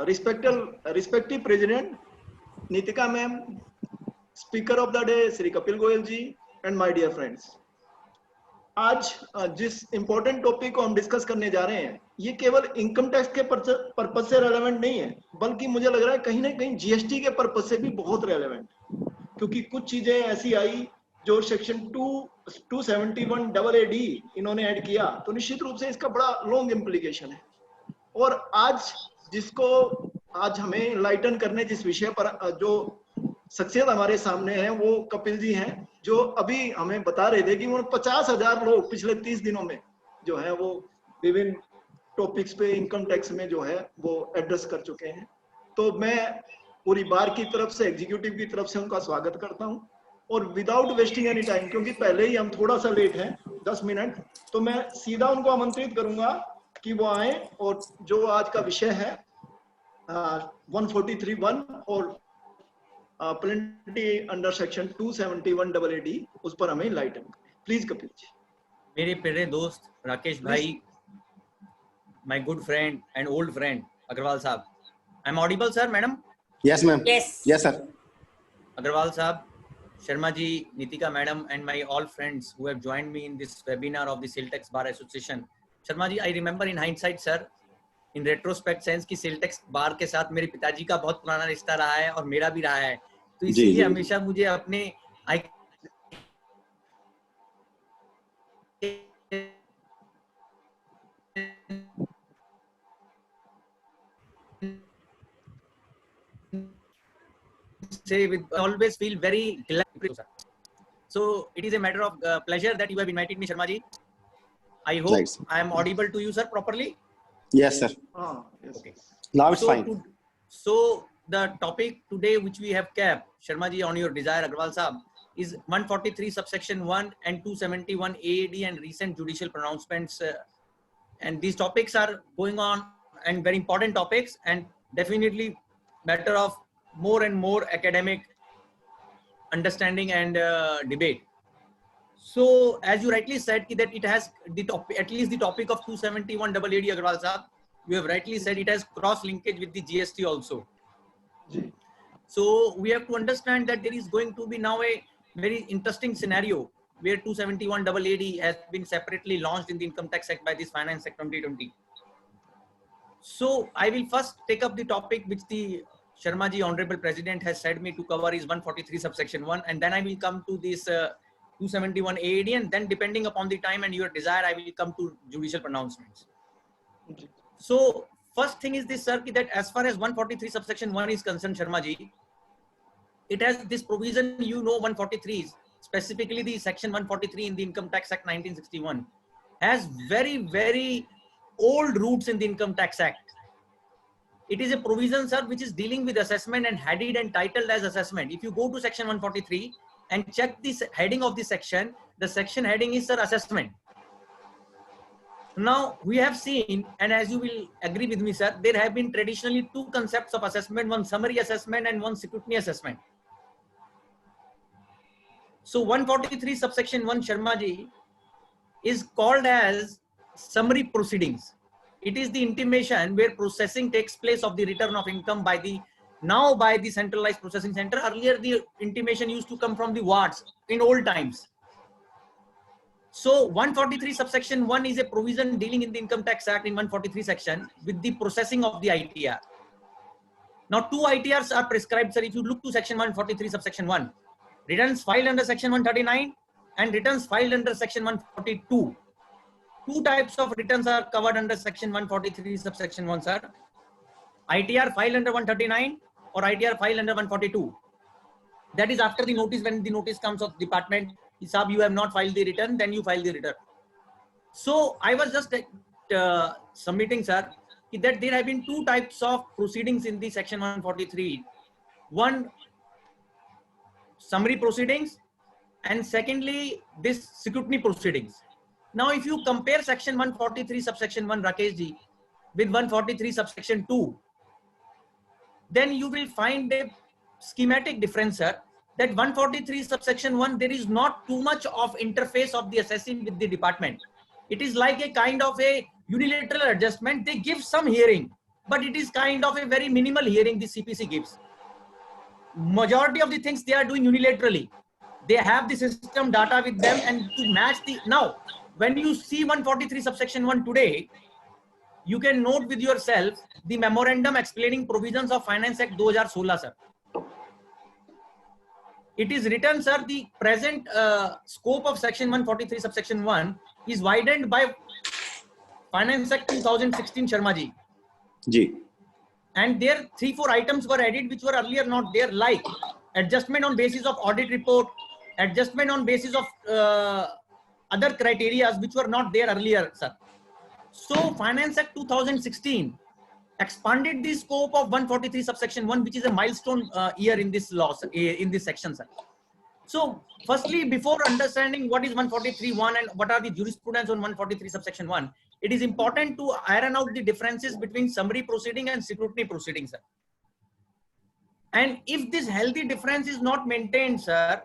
respective President, Nitika ma'am, Speaker of the day, Shri Kapil Goyal ji, and my dear friends. आज जिस important topic को हम discuss करने जा रहे हैं, ये केवल इनकम टैक्स के पर्पज से रेलेवेंट नहीं है, बल्कि मुझे लग रहा है कहीं ना कहीं जीएसटी के पर्पज से भी बहुत रेलेवेंट, क्योंकि कुछ चीजें ऐसी आई जो सेक्शन 271 AD इन्होंने ऐड किया, तो निश्चित रूप से इसका बड़ा लॉन्ग इम्प्लीकेशन है। और आज हमें लाइटन करने जिस विषय पर जो शख्सियत हमारे सामने है वो कपिल जी हैं, जो अभी हमें बता रहे थे कि वो 50,000 लोग पिछले 30 दिनों में जो है वो विभिन्न टॉपिक्स पे इनकम टैक्स में जो है वो एड्रेस कर चुके हैं। तो मैं पूरी बार की तरफ से, एग्जीक्यूटिव की तरफ से उनका स्वागत करता हूं, और विदाउट वेस्टिंग एनी टाइम, क्योंकि पहले ही हम थोड़ा सा लेट हैं 10 मिनट, तो मैं सीधा उनको आमंत्रित करूंगा कि वो आए और जो आज का विषय है 143(1) और प्लेंटी अंडर सेक्शन 271 AD, उस पर हमें लाइटन करें। प्लीज कपिल जी। मेरे प्यारे दोस्त राकेश भाई, my good friend and old friend Agrawal साहब, I am audible sir? Madam? Yes ma'am. Yes sir. Agrawal साहब, Sharma ji, Nitika madam, and my all friends who have joined me in this webinar of the Siltex Bar Association. Sharma ji, I remember in hindsight, sir, in retrospect sense कि Siltex Bar के साथ मेरे पिताजी का बहुत पुराना रिश्ता रहा है और मेरा भी रहा है, तो इसलिए हमेशा मुझे अपने say with always feel very glad. So it is a matter of pleasure that you have invited me, Sharma ji. I hope I am audible to you, sir, properly. Yes, sir. Yes. Okay. Now it's fine. So the topic today which we have kept, Sharma ji, on your desire, Agrawal sahab, is 143 subsection 1 and 271 AAD and recent judicial pronouncements, and these topics are going on and very important topics, and definitely matter of more and more academic understanding and debate. So as you rightly said that it has the topic, at least the topic of 271 AAD, Agrawal sahab, you have rightly said it has cross linkage with the GST also. So we have to understand that there is going to be now a very interesting scenario where 271 AAD has been separately launched in the Income Tax Act by this Finance Act 2020. So I will first take up the topic which the Sharma ji, Honorable President, has said me to cover is 143 subsection 1, and then I will come to this 271 AAD, and then depending upon the time and your desire, I will come to judicial pronouncements. So first thing is this, sir, that as far as 143 subsection 1 is concerned, Sharma ji, it has this provision, 143, specifically the section 143 in the Income Tax Act 1961, has very, very old roots in the Income Tax Act. It is a provision, sir, which is dealing with assessment and headed and titled as assessment. If you go to section 143 and check this heading of the section heading is, sir, assessment. Now we have seen, and as you will agree with me, sir, there have been traditionally two concepts of assessment, one summary assessment and one scrutiny assessment. So 143 subsection 1, Sharma ji, is called as summary proceedings. It is the intimation where processing takes place of the return of income by the centralized processing center. Earlier, the intimation used to come from the wards in old times. So 143 subsection 1 is a provision dealing in the Income Tax Act in 143 section with the processing of the ITR. Now, two ITRs are prescribed, sir. If you look to section 143 subsection 1, returns filed under section 139 and returns filed under section 142. Two types of returns are covered under section 143 subsection 1, sir. ITR filed under 139 or ITR filed under 142. That is after the notice, when the notice comes of department, Isab, you have not filed the return, then you file the return. So I was just submitting, sir, that there have been two types of proceedings in the section 143. One, summary proceedings, and secondly, this scrutiny proceedings. Now, if you compare section 143 subsection 1, Rakesh ji, with 143 subsection 2, then you will find a schematic difference, sir, that 143 subsection 1, there is not too much of interface of the assessee with the department. It is like a kind of a unilateral adjustment. They give some hearing, but it is kind of a very minimal hearing the CPC gives. Majority of the things they are doing unilaterally. They have the system data with them, and to match the, now when you see 143 subsection 1 today, you can note with yourself the memorandum explaining provisions of Finance Act 2016, sir. It is written, sir, the present scope of section 143 subsection 1 is widened by Finance Act 2016, Sharma ji. Ji. And there 3-4 items were added which were earlier not there, like adjustment on basis of audit report, adjustment on basis of other criteria which were not there earlier, sir. So Finance Act 2016 expanded the scope of 143 subsection 1, which is a milestone year in this law, in this section, sir. So firstly, before understanding what is 143.1 and what are the jurisprudence on 143 subsection 1, it is important to iron out the differences between summary proceeding and scrutiny proceeding, sir. And if this healthy difference is not maintained, sir,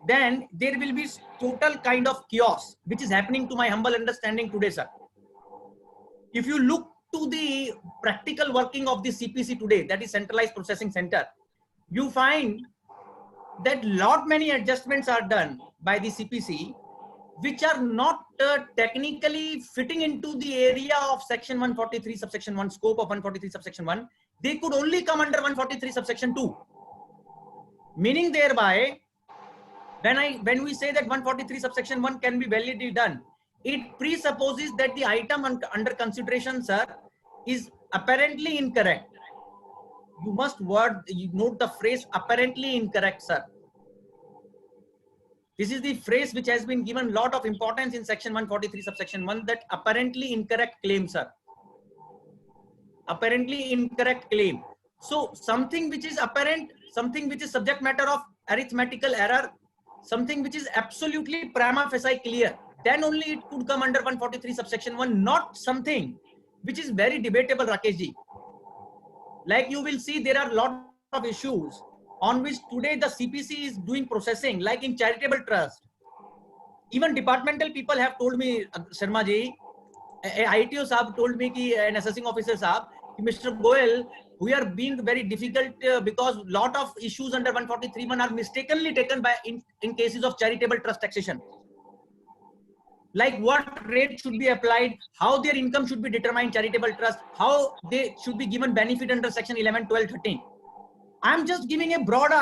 then there will be total kind of chaos, which is happening to my humble understanding today, sir. If you look to the practical working of the CPC today, that is Centralized Processing Center, you find that lot many adjustments are done by the CPC, which are not technically fitting into the area of section 143 subsection 1, scope of 143 subsection 1. They could only come under 143 subsection 2. Meaning thereby, when we say that 143 subsection 1 can be validly done, it presupposes that the item under consideration, sir, is apparently incorrect. You must note the phrase apparently incorrect, sir. This is the phrase which has been given lot of importance in section 143 subsection 1, that apparently incorrect claim, sir. Apparently incorrect claim. So something which is apparent, something which is subject matter of arithmetical error, something which is absolutely prima facie clear, then only it could come under 143 subsection 1, not something which is very debatable, Rakesh ji. Like you will see, there are a lot of issues on which today the CPC is doing processing, like in charitable trust. Even departmental people have told me, Sharma ji, ITO Saab told me, an assessing officer Saab, Mr. Goel, we are being very difficult because lot of issues under 143.1 are mistakenly taken by in cases of charitable trust taxation. Like what rate should be applied, how their income should be determined, charitable trust, how they should be given benefit under section 11, 12, 13. I'm just giving a broader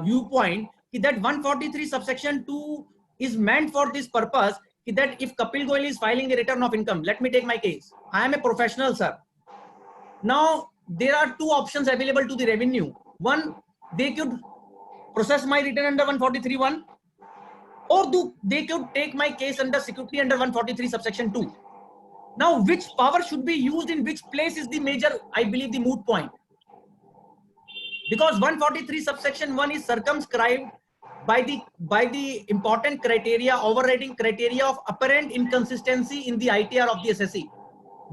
viewpoint that 143 subsection 2 is meant for this purpose, that if Kapil Goel is filing a return of income, let me take my case. I am a professional, sir. Now, there are two options available to the revenue. One, they could process my return under 143.1, or they could take my case under security under 143 subsection 2. Now, which power should be used in which place is the major, I believe, the moot point. Because 143 subsection 1 is circumscribed by the important criteria, overriding criteria of apparent inconsistency in the ITR of the SSC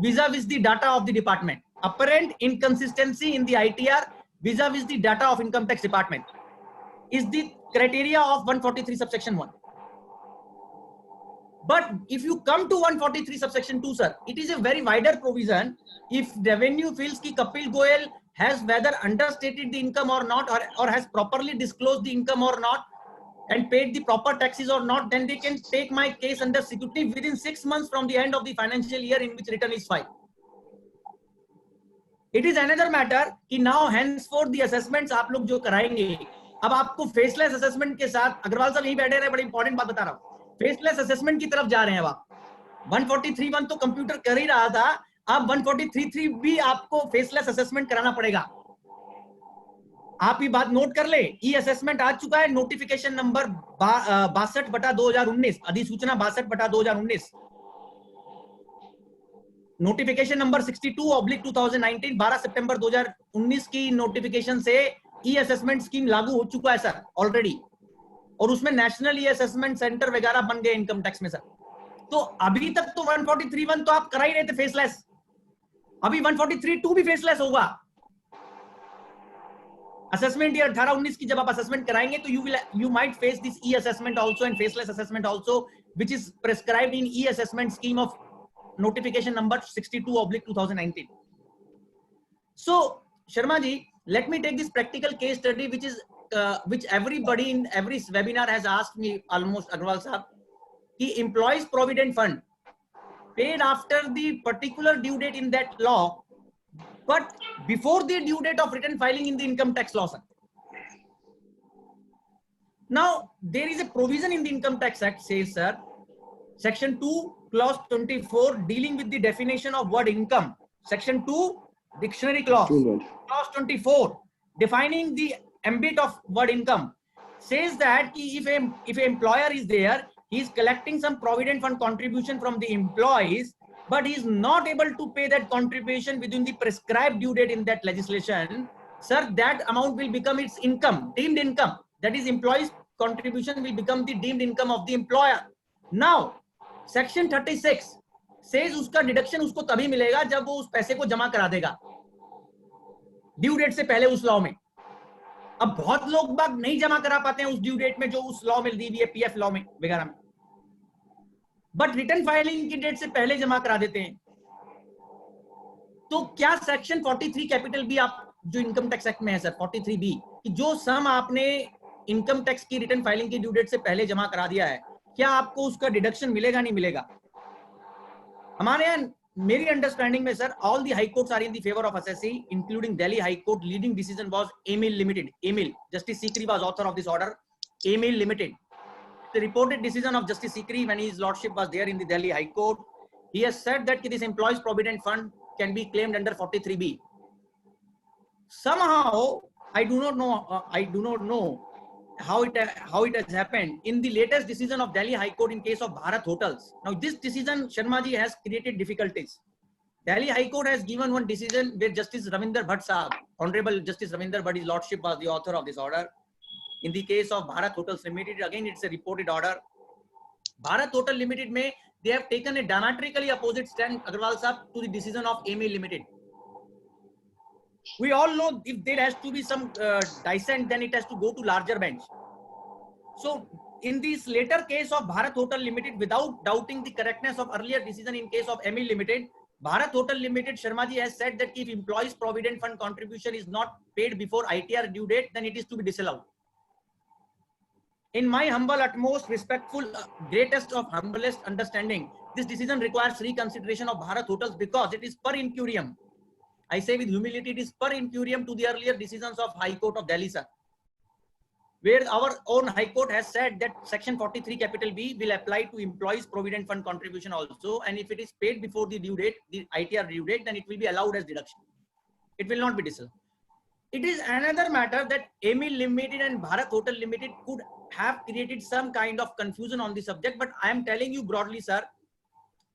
vis-a-vis the data of the department. Apparent inconsistency in the ITR vis-a-vis the data of Income Tax Department is the criteria of 143 subsection 1. But if you come to 143 subsection 2, sir, it is a very wider provision. If revenue feels ki Kapil Goel has whether understated the income or not, or has properly disclosed the income or not, and paid the proper taxes or not, then they can take my case under security within 6 months from the end of the financial year in which return is filed. It is another matter कि now henceforth the assessments आप लोग जो कराएंगे, अब आपको faceless assessment के साथ, अग्रवाल साहब यही बैठे रहे, बड़ी important बात बता रहा हूँ, faceless assessment की तरफ जा रहे हैं आप. 143.1 तो कंप्यूटर कर ही रहा था, अब 143.3 भी आपको faceless assessment कराना पड़ेगा. आप ये बात नोट कर ले, ई असेसमेंट आ चुका है, नोटिफिकेशन नंबर 62/2019, अधिसूचना 62/2019, नोटिफिकेशन नंबर 62/2019, 12 सितंबर 2019 की नोटिफिकेशन से ई असेसमेंट स्कीम लागू हो चुका है सर ऑलरेडी, और उसमें नेशनल ई असेसमेंट सेंटर वगैरह बन गए इनकम टैक्स में सर. तो अभी तक तो 143.1 तो आप करा ही रहे थे फेसलेस, अभी 143.2 भी फेसलेस होगा. असेसमेंट ईयर 18-19 की जब आप असेसमेंट कराएंगे तो you might face this e assessment also and faceless assessment also, which is prescribed in e assessment scheme of notification number 62/2019. So Sharma ji, let me take this practical case study, which everybody in every webinar has asked me almost, Agarwal sahab. He employs provident fund paid after the particular due date in that law, but before the due date of return filing in the income tax law, sir. Now there is a provision in the Income Tax Act, says, sir, section 2 clause 24, dealing with the definition of word income. Section 2 dictionary clause, clause 24, defining the ambit of word income, says that if an employer is there, he is collecting some provident fund contribution from the employees, but he is not able to pay that contribution within the prescribed due date in that legislation, sir, that amount will become its income, deemed income. That is, employees' contribution will become the deemed income of the employer. Now, section 36 says उसका deduction उसको तभी मिलेगा जब वो उस पैसे को जमा करा देगा ड्यू डेट से पहले उस लॉ में. अब बहुत लोग बाग नहीं जमा करा पाते हैं उस ड्यू डेट में जो उस लॉ में दी हुई है, पीएफ लॉ में वगैरह में, बट रिटर्न फाइलिंग की डेट से पहले जमा करा देते हैं. तो क्या सेक्शन 43 कैपिटल बी आप जो इनकम टैक्स एक्ट में है सर 43 बी, कि जो सम आपने इनकम टैक्स की रिटर्न फाइलिंग की ड्यू डेट से पहले जमा करा दिया है, क्या आपको उसका डिडक्शन मिलेगा नहीं मिलेगा? हमारे यहाँ मेरी अंडरस्टैंडिंग में sir all the high courts are in the favour of assessee, including Delhi high court. Leading decision was एमिल लिमिटेड. एमिल, justice Sikri was author of this order. एमिल limited, the reported decision of Justice Sikri when his lordship was there in the Delhi High Court, he has said that this employees provident fund can be claimed under 43B. Somehow I do not know how it has happened in the latest decision of Delhi High Court in case of Bharat Hotels. Now this decision, Sharma ji, has created difficulties. Delhi High Court has given one decision where Justice Ravinder Bhatt Sahab, Honorable Justice Ravinder Bhatt, his lordship was the author of this order. In the case of Bharat Hotels Limited, again it's a reported order. Bharat Hotel Limited may they have taken a diametrically opposite stand, Agarwal Sahab, to the decision of AML Limited. We all know if there has to be some dissent, then it has to go to larger bench. So in this later case of Bharat Hotel Limited, without doubting the correctness of earlier decision in case of AML Limited, Bharat Hotel Limited, Sharma ji has said that if employees provident fund contribution is not paid before ITR due date, then it is to be disallowed. In my humble, utmost respectful, greatest of humblest understanding, this decision requires reconsideration of Bharat Hotels because it is per incurium. I say with humility, it is per incurium to the earlier decisions of High Court of Delhi, sir, where our own High Court has said that Section 43 capital B will apply to employees' provident fund contribution also, and if it is paid before the due date, the ITR due date, then it will be allowed as deduction. It will not be disallowed. It is another matter that AML Limited and Bharat Hotel Limited could have created some kind of confusion on the subject, but I am telling you broadly, sir,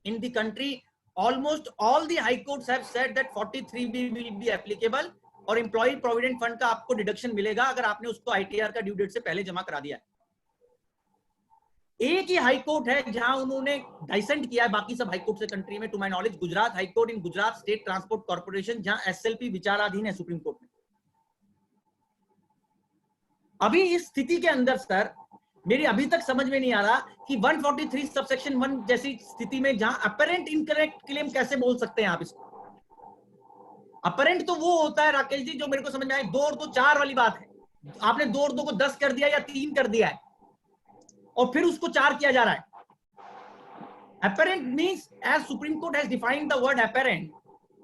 in the country, almost all the high courts have said that 43B will be applicable और employee provident fund का आपको deduction मिलेगा अगर आपने उसको ITR का due date से पहले जमा करा दिया है. एक ही हाई कोर्ट है जहां उन्होंने डाइसेंट किया है बाकी सब हाई कोर्ट से कंट्री में, to my knowledge Gujarat high court in Gujarat state transport corporation, जहां SLP विचाराधीन है सुप्रीम कोर्ट में. अभी इस स्थिति के अंदर सर मेरी अभी तक समझ में नहीं आ रहा कि 143 सबसेक्शन 1 जैसी स्थिति में जहां अपरेंट इनकरेक्ट क्लेम कैसे बोल सकते हैं आप इसको. अपरेंट तो वो होता है राकेश जी जो मेरे को समझ में आए 2 और 2 4 वाली बात है. आपने 2 और 2 को 10 कर दिया या 3 कर दिया है और फिर उसको 4 किया जा रहा है. Apparent means, as Supreme Court has defined the word apparent,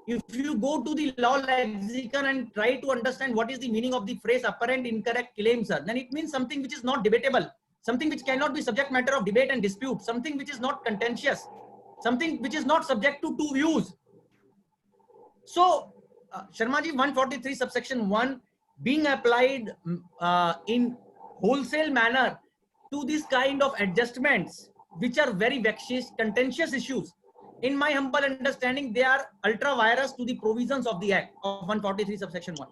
if you go to the law lexicon and try to understand what is the meaning of the phrase apparent incorrect claim, sir, then it means something which is not debatable, something which cannot be subject matter of debate and dispute, something which is not contentious, something which is not subject to 2 views. So, Sharma ji, 143 subsection 1 being applied in wholesale manner to this kind of adjustments, which are very vexatious, contentious issues. In my humble understanding, they are ultra virus to the provisions of the Act of 143 subsection 1.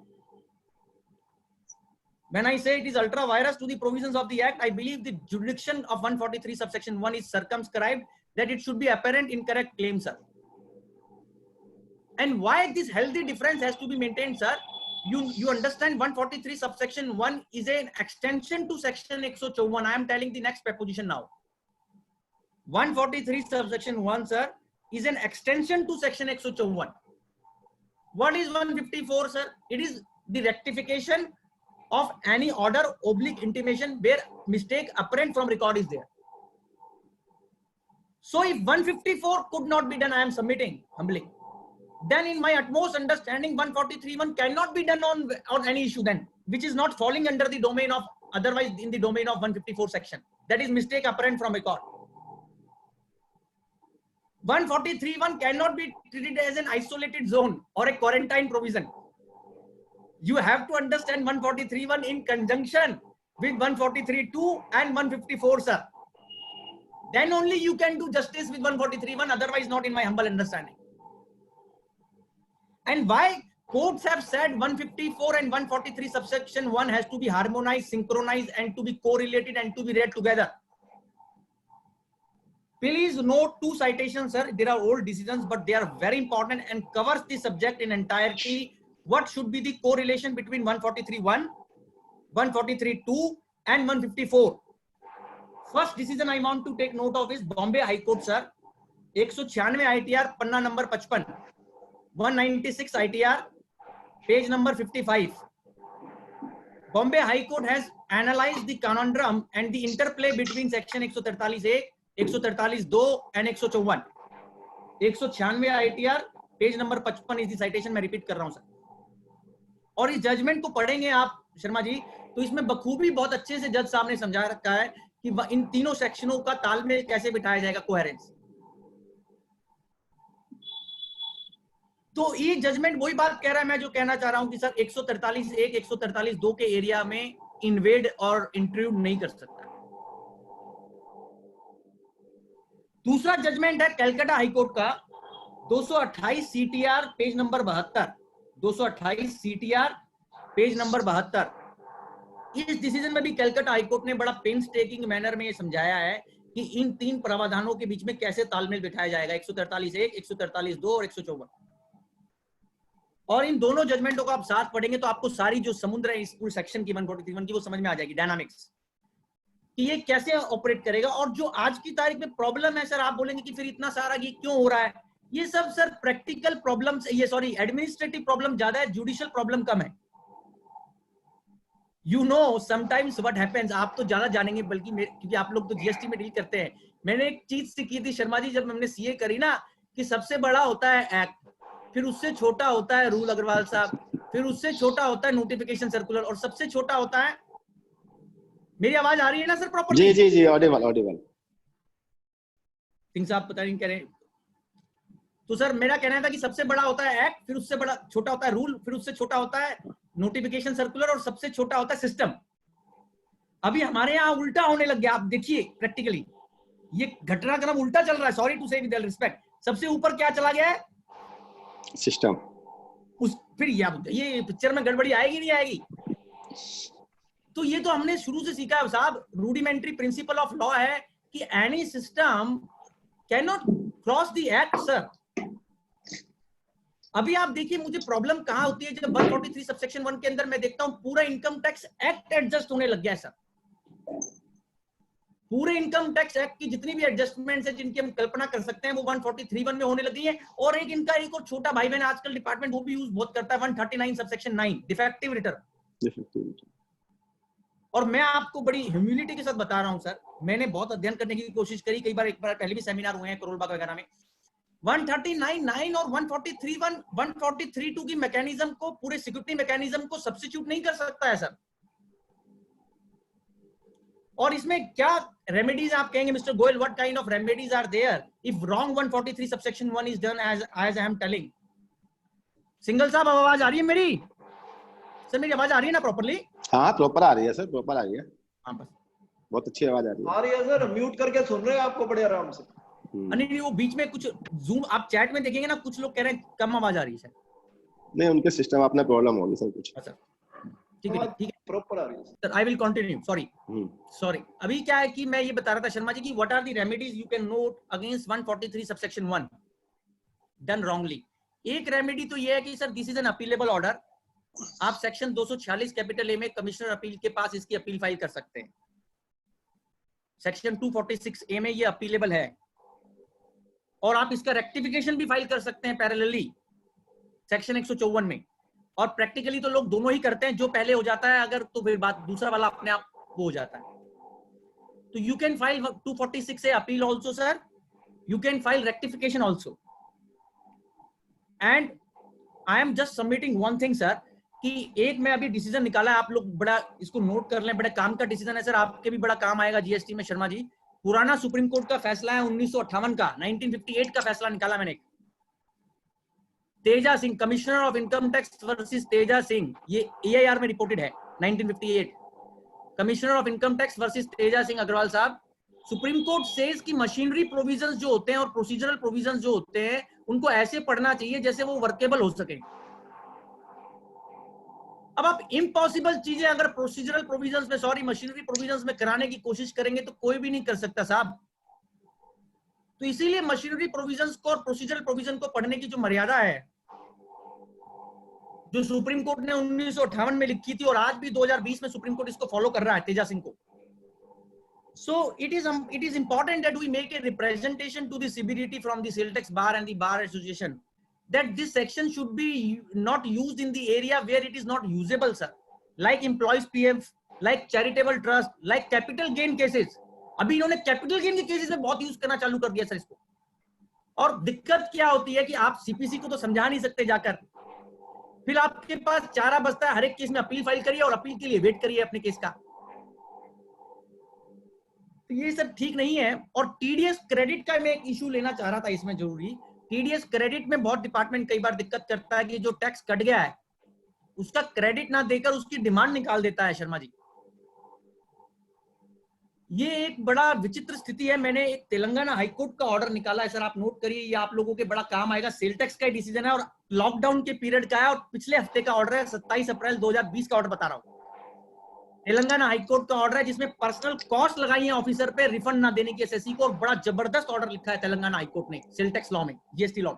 When I say it is ultra virus to the provisions of the Act, I believe the jurisdiction of 143 subsection 1 is circumscribed that it should be apparent incorrect claim, sir. And why this healthy difference has to be maintained, sir? You understand 143 subsection 1 is an extension to section 154. I am telling the next preposition now. 143 subsection 1, sir, is an extension to section 154. What is 154, sir? It is the rectification of any order oblique intimation where mistake apparent from record is there. So if 154 could not be done, I am submitting humbly. Then in my utmost understanding, 143.1 cannot be done on any issue then, which is not falling under the domain of, otherwise in the domain of 154 section. That is mistake apparent from record. 143.1 cannot be treated as an isolated zone or a quarantine provision. You have to understand 143.1 in conjunction with 143.2 and 154, sir. Then only you can do justice with 143.1, otherwise not in my humble understanding. And why courts have said 154 and 143 subsection 1 has to be harmonized, synchronized, and to be correlated and to be read together. Please note 2 citations, sir. There are old decisions, but they are very important and covers the subject in entirety. What should be the correlation between 143.1, 143.2 and 154? First decision I want to take note of is Bombay High Court, sir. 196 ITR, panna number 55. 196 ITR, page number 55. Bombay High Court has analyzed the conundrum and the interplay between section 143A, 143(2) and 154. 196 ITR, page number 55 इस citation में repeat कर रहा हूं sir. और इस judgement को पढ़ेंगे आप शर्मा जी, तो इसमें बखूबी बहुत अच्छे से जज साहब ने समझा रखा है कि इन तीनों सेक्शनों का तालमेल कैसे बिठाया जाएगा, कोहेरेंस. तो ये जजमेंट वही बात कह रहा है मैं जो कहना चाह रहा हूं कि सर 143(1), 143(2) के एरिया में इन्वेड और इंट्रूड नहीं कर सकता. दूसरा जजमेंट है कलकत्ता हाईकोर्ट का 228 CTR page number 72. 228 CTR page number 72. इस डिसीजन में भी कलकत्ता हाईकोर्ट ने बड़ा पेंसटेकिंग मैनर में ये समझाया है कि इन 3 प्रावधानों के बीच में कैसे तालमेल बिठाया जाएगा, 143(1), 143(2) और 154. और इन दोनों जजमेंटों को आप साथ पढ़ेंगे तो आपको सारी जो समुद्र है इस पूरे सेक्शन की 143(1) की वो समझ में आ जाएगी, डायनामिक्स कि ये कैसे ऑपरेट करेगा. और जो आज की तारीख में प्रॉब्लम है सर, आप बोलेंगे कि फिर इतना सारा ये क्यों हो रहा है, ये सब सर प्रैक्टिकल प्रॉब्लम्स, ये सॉरी एडमिनिस्ट्रेटिव प्रॉब्लम ज्यादा है, जुडिशियल प्रॉब्लम कम है. You know sometimes what happens, आप तो ज्यादा जानेंगे बल्कि क्योंकि आप लोग तो जीएसटी में डील करते हैं. मैंने एक चीज सीखी थी शर्मा जी जब हमने सीए करी ना, कि सबसे बड़ा होता है एक्ट, फिर उससे छोटा होता है रूल अग्रवाल साहब, फिर उससे छोटा होता है नोटिफिकेशन सर्कुलर, और सबसे छोटा होता है. मेरी आवाज आ रही है ना सर प्रॉपर? जी जी जी, ऑडिबल ऑडिबल. सिंह साहब पता नहीं कह रहे. तो सर मेरा कहना था कि सबसे बड़ा होता है एक्ट, फिर उससे बड़ा छोटा होता है रूल, फिर उससे छोटा होता है नोटिफिकेशन सर्कुलर, और सबसे छोटा होता है सिस्टम. अभी हमारे यहाँ उल्टा होने लग गया. आप देखिए प्रैक्टिकली ये घटनाक्रम उल्टा चल रहा है. सॉरी टू से विद रिस्पेक्ट, सबसे ऊपर क्या चला गया है? सिस्टम. फिर ये पिक्चर में गड़बड़ी आएगी नहीं आएगी? तो ये तो हमने शुरू से सीखा है साहब, रूडिमेंट्री प्रिंसिपल ऑफ लॉ है कि any system can not cross the act sir. अभी आप देखिए मुझे प्रॉब्लम कहां होती है जब 143 सबसेक्शन 1 के अंदर मैं देखता हूं पूरा इनकम टैक्स एक्ट एडजस्ट होने लग गया है सर. पूरे इनकम टैक्स एक्ट की जितनी भी एडजस्टमेंट्स है जिनकी हम कल्पना कर सकते हैं वो 143(1) में होने लगी है. और एक इनका एक और छोटा भाई बहन आजकल डिपार्टमेंट वो भी यूज बहुत करता है, 139 सबसेक्शन 9 डिफेक्टिव रिटर्न. और मैं आपको बड़ी ह्यूमिलिटी के साथ बता रहा हूं सर, मैंने बहुत अध्ययन करने की कोशिश करी, कई बार एक बार पहले भी सेमिनार हुए हैं करोल बाग वगैरह में. 139(9) और 143(1), 143(2) की मैकेनिज्म को, पूरे सिक्योरिटी मैकेनिज्म को सब्स्टिट्यूट नहीं कर सकता है सर. और इसमें क्या रेमेडीज आप कहेंगे mister Goyal, what kind of remedies are there if wrong 143 subsection 1 is done as I am telling. Singhal साहब आवाज आ रही है मेरी? सर मेरी आवाज आ रही है ना प्रॉपर्ली? हाँ प्रॉपर आ रही है सर, प्रॉपर आ रही है. हाँ बस बहुत अच्छी आवाज आ रही है सर. म्यूट करके सुन रहे हैं आपको बड़े आराम से. नहीं वो बीच में कुछ जूम आप चैट में देखेंगे ना, कुछ लोग कह रहे हैं कम आवाज आ रही है सर. नहीं उनके सिस्टम अपना प्रॉब्लम होगी सर कुछ. अच्छा ठीक है प्रॉपर आ रही है sir. I will continue. Sorry अभी क्या है कि मैं ये बता रहा था शर्मा जी की what are the remedies you can note against 143 subsection 1 done wrongly. एक रेमेडी तो ये है कि sir this is an appealable order. आप सेक्शन 246 कैपिटल ए में कमिश्नर अपील के पास इसकी अपील फाइल कर सकते हैं. सेक्शन 246 ए में ये अपीलेबल है. और आप इसका रेक्टिफिकेशन भी फाइल कर सकते हैं पैरेलली सेक्शन 154 में। और प्रैक्टिकली तो लोग दोनों ही करते हैं, जो पहले हो जाता है अगर तो फिर बात दूसरा वाला अपने आप वो हो जाता है। तो यू कैन फाइल 246 से appeal also sir, you can file rectification also. And I am just submitting one thing sir, कि एक मैं अभी डिसीजन निकाला है, आप लोग बड़ा इसको नोट कर लें, बड़ा काम का डिसीजन है सर, आपके भी बड़ा काम आएगा जीएसटी में शर्मा जी। पुराना सुप्रीम कोर्ट का फैसला है 1958 का, 1958 का फैसला निकाला मैंने। Teja Singh, commissioner of income tax versus Teja Singh, ये एआईआर में रिपोर्टेड है 1958। Commissioner of income tax versus Teja Singh Agarwal साहब, सुप्रीम कोर्ट सेज कि मशीनरी प्रोविजंस जो होते हैं और प्रोसीजरल प्रोविजंस जो होते हैं उनको ऐसे पढ़ना चाहिए जैसे वो वर्केबल हो सके। अब आप इम्पॉसिबल चीजें अगर प्रोसीजरल प्रोविजंस में, सॉरी मशीनरी प्रोविजंस में कराने की कोशिश करेंगे तो कोई भी नहीं कर सकता साहब। तो इसीलिए मशीनरी प्रोविजंस को और प्रोसीजरल प्रोविजन को पढ़ने की जो मर्यादा है, जो सुप्रीम कोर्ट ने 1958 में लिखी थी और आज भी 2020 में सुप्रीम कोर्ट इसको फॉलो कर रहा है तेजा सिंह को। So it is important that we make a representation to the CBDT from the sales tax bar and the bar association that this section should be not used in the area where it is not usable sir, like employees PF, like charitable trust, like capital gain cases। अभी इन्होंने capital gain के cases में बहुत use करना चालू कर दिया sir इसको। और दिक्कत क्या होती है कि आप सीपीसी को तो समझा नहीं सकते जाकर, फिर आपके पास चारा बचता है, हर एक केस में अपील फाइल करिए और अपील के लिए वेट करिए अपने केस का। तो ये सब ठीक नहीं है। और टीडीएस क्रेडिट का मैं एक इशू लेना चाह रहा था इसमें जरूरी। टीडीएस क्रेडिट में बहुत डिपार्टमेंट कई बार दिक्कत करता है कि जो टैक्स कट गया है उसका क्रेडिट ना देकर उसकी डिमांड निकाल देता है शर्मा जी। ये एक बड़ा विचित्र स्थिति है। मैंने एक तेलंगाना हाईकोर्ट का ऑर्डर निकाला है सर, आप नोट करिए, ये आप लोगों के बड़ा काम आएगा। सेल टैक्स का डिसीजन है और लॉकडाउन के पीरियड का है और पिछले हफ्ते का ऑर्डर है, 27 अप्रैल 2020 का ऑर्डर बता रहा हूं। तेलंगाना हाईकोर्ट का ऑर्डर है जिसमें पर्सनल कॉस्ट लगाई है ऑफिसर पे रिफंड ना देने की एसएससी को, और बड़ा जबरदस्त ऑर्डर लिखा है तेलंगाना हाईकोर्ट ने सेल टैक्स लॉ में, जीएसटी लॉ।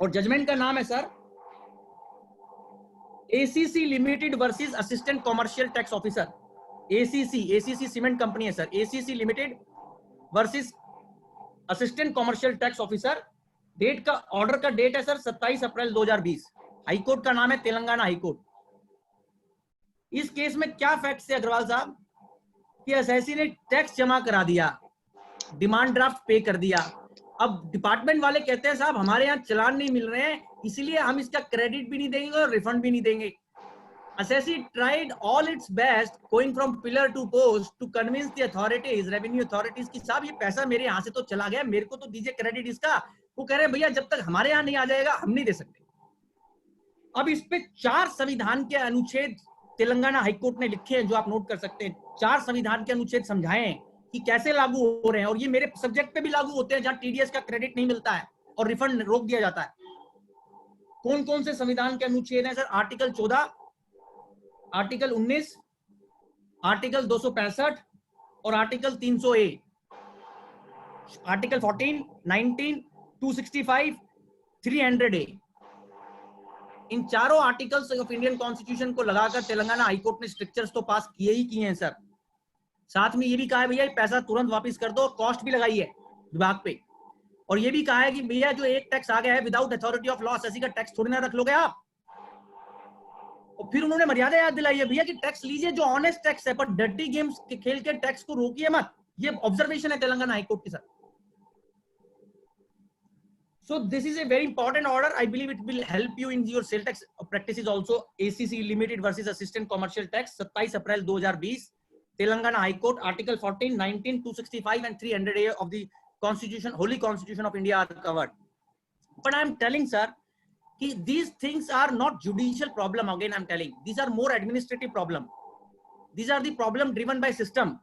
और जजमेंट का नाम है sir ACC limited versus assistant commercial tax officer. ACC cement company है sir, ACC limited versus assistant commercial tax officer. Date का ऑर्डर का डेट है सर 27 अप्रैल 2020। हाईकोर्ट का नाम है तेलंगाना हाईकोर्ट। इस केस में क्या फैक्ट है अग्रवाल साहब कि एसएससी ने टैक्स जमा करा दिया, डिमांड ड्राफ्ट पे कर दिया। अब डिपार्टमेंट वाले कहते हैं साहब हमारे यहाँ चलान नहीं मिल रहे हैं इसलिए हम इसका क्रेडिट भी नहीं देंगे और रिफंड भी नहीं देंगे। SSC tried all its best going from pillar to post to convince the authorities, revenue authorities कि साहब ये पैसा मेरे यहाँ से तो चला गया, मेरे को तो दीजिए क्रेडिट इसका। वो कह रहे हैं भैया जब तक हमारे यहाँ नहीं आ जाएगा हम नहीं दे सकते। अब इस पे 4 संविधान के अनुच्छेद तेलंगाना हाईकोर्ट ने लिखे हैं जो आप नोट कर सकते हैं। 4 संविधान के अनुच्छेद समझाएं कि कैसे लागू हो रहे हैं, और ये मेरे सब्जेक्ट पे भी लागू होते हैं जहां टीडीएस का क्रेडिट नहीं मिलता है और रिफंड रोक दिया जाता है। कौन कौन से संविधान के अनुच्छेद हैं सर? आर्टिकल 14, आर्टिकल 19, आर्टिकल 265 और आर्टिकल 300A। Article 14, 19, 265, 300A। इन चारों आर्टिकल्स ऑफ इंडियन कॉन्स्टिट्यूशन को लगाकर तेलंगाना हाईकोर्ट ने स्ट्रिक्चर्स तो पास किए ही किए हैं सर। साथ में ये भी कहा है भैया पैसा तुरंत वापस कर दो, कॉस्ट भी लगाई है विभाग पे। और ये भी कहा है कि भैया जो एक टैक्स आ गया है without authority of law SSC का टैक्स थोड़ी ना रख लोगे आप। और फिर उन्होंने मर्यादा याद दिलाई है भैया कि टैक्स लीजिए जो ऑनेस्ट टैक्स है, पर डर्टी गेम्स के खेल के टैक्स को रोकिए मत। ये ऑब्जर्वेशन है तेलंगाना हाईकोर्ट की sir. So this is a very important order. I believe it will help you in your sales tax practices also. ACC Limited versus Assistant Commercial Tax, 27 April 2020, Telangana High Court, Article 14, 19, 265 and 300A of the Constitution, Holy Constitution of India are covered. But I am telling sir, कि these things are not judicial problem. Again, I am telling these are more administrative problem. These are the problem driven by system.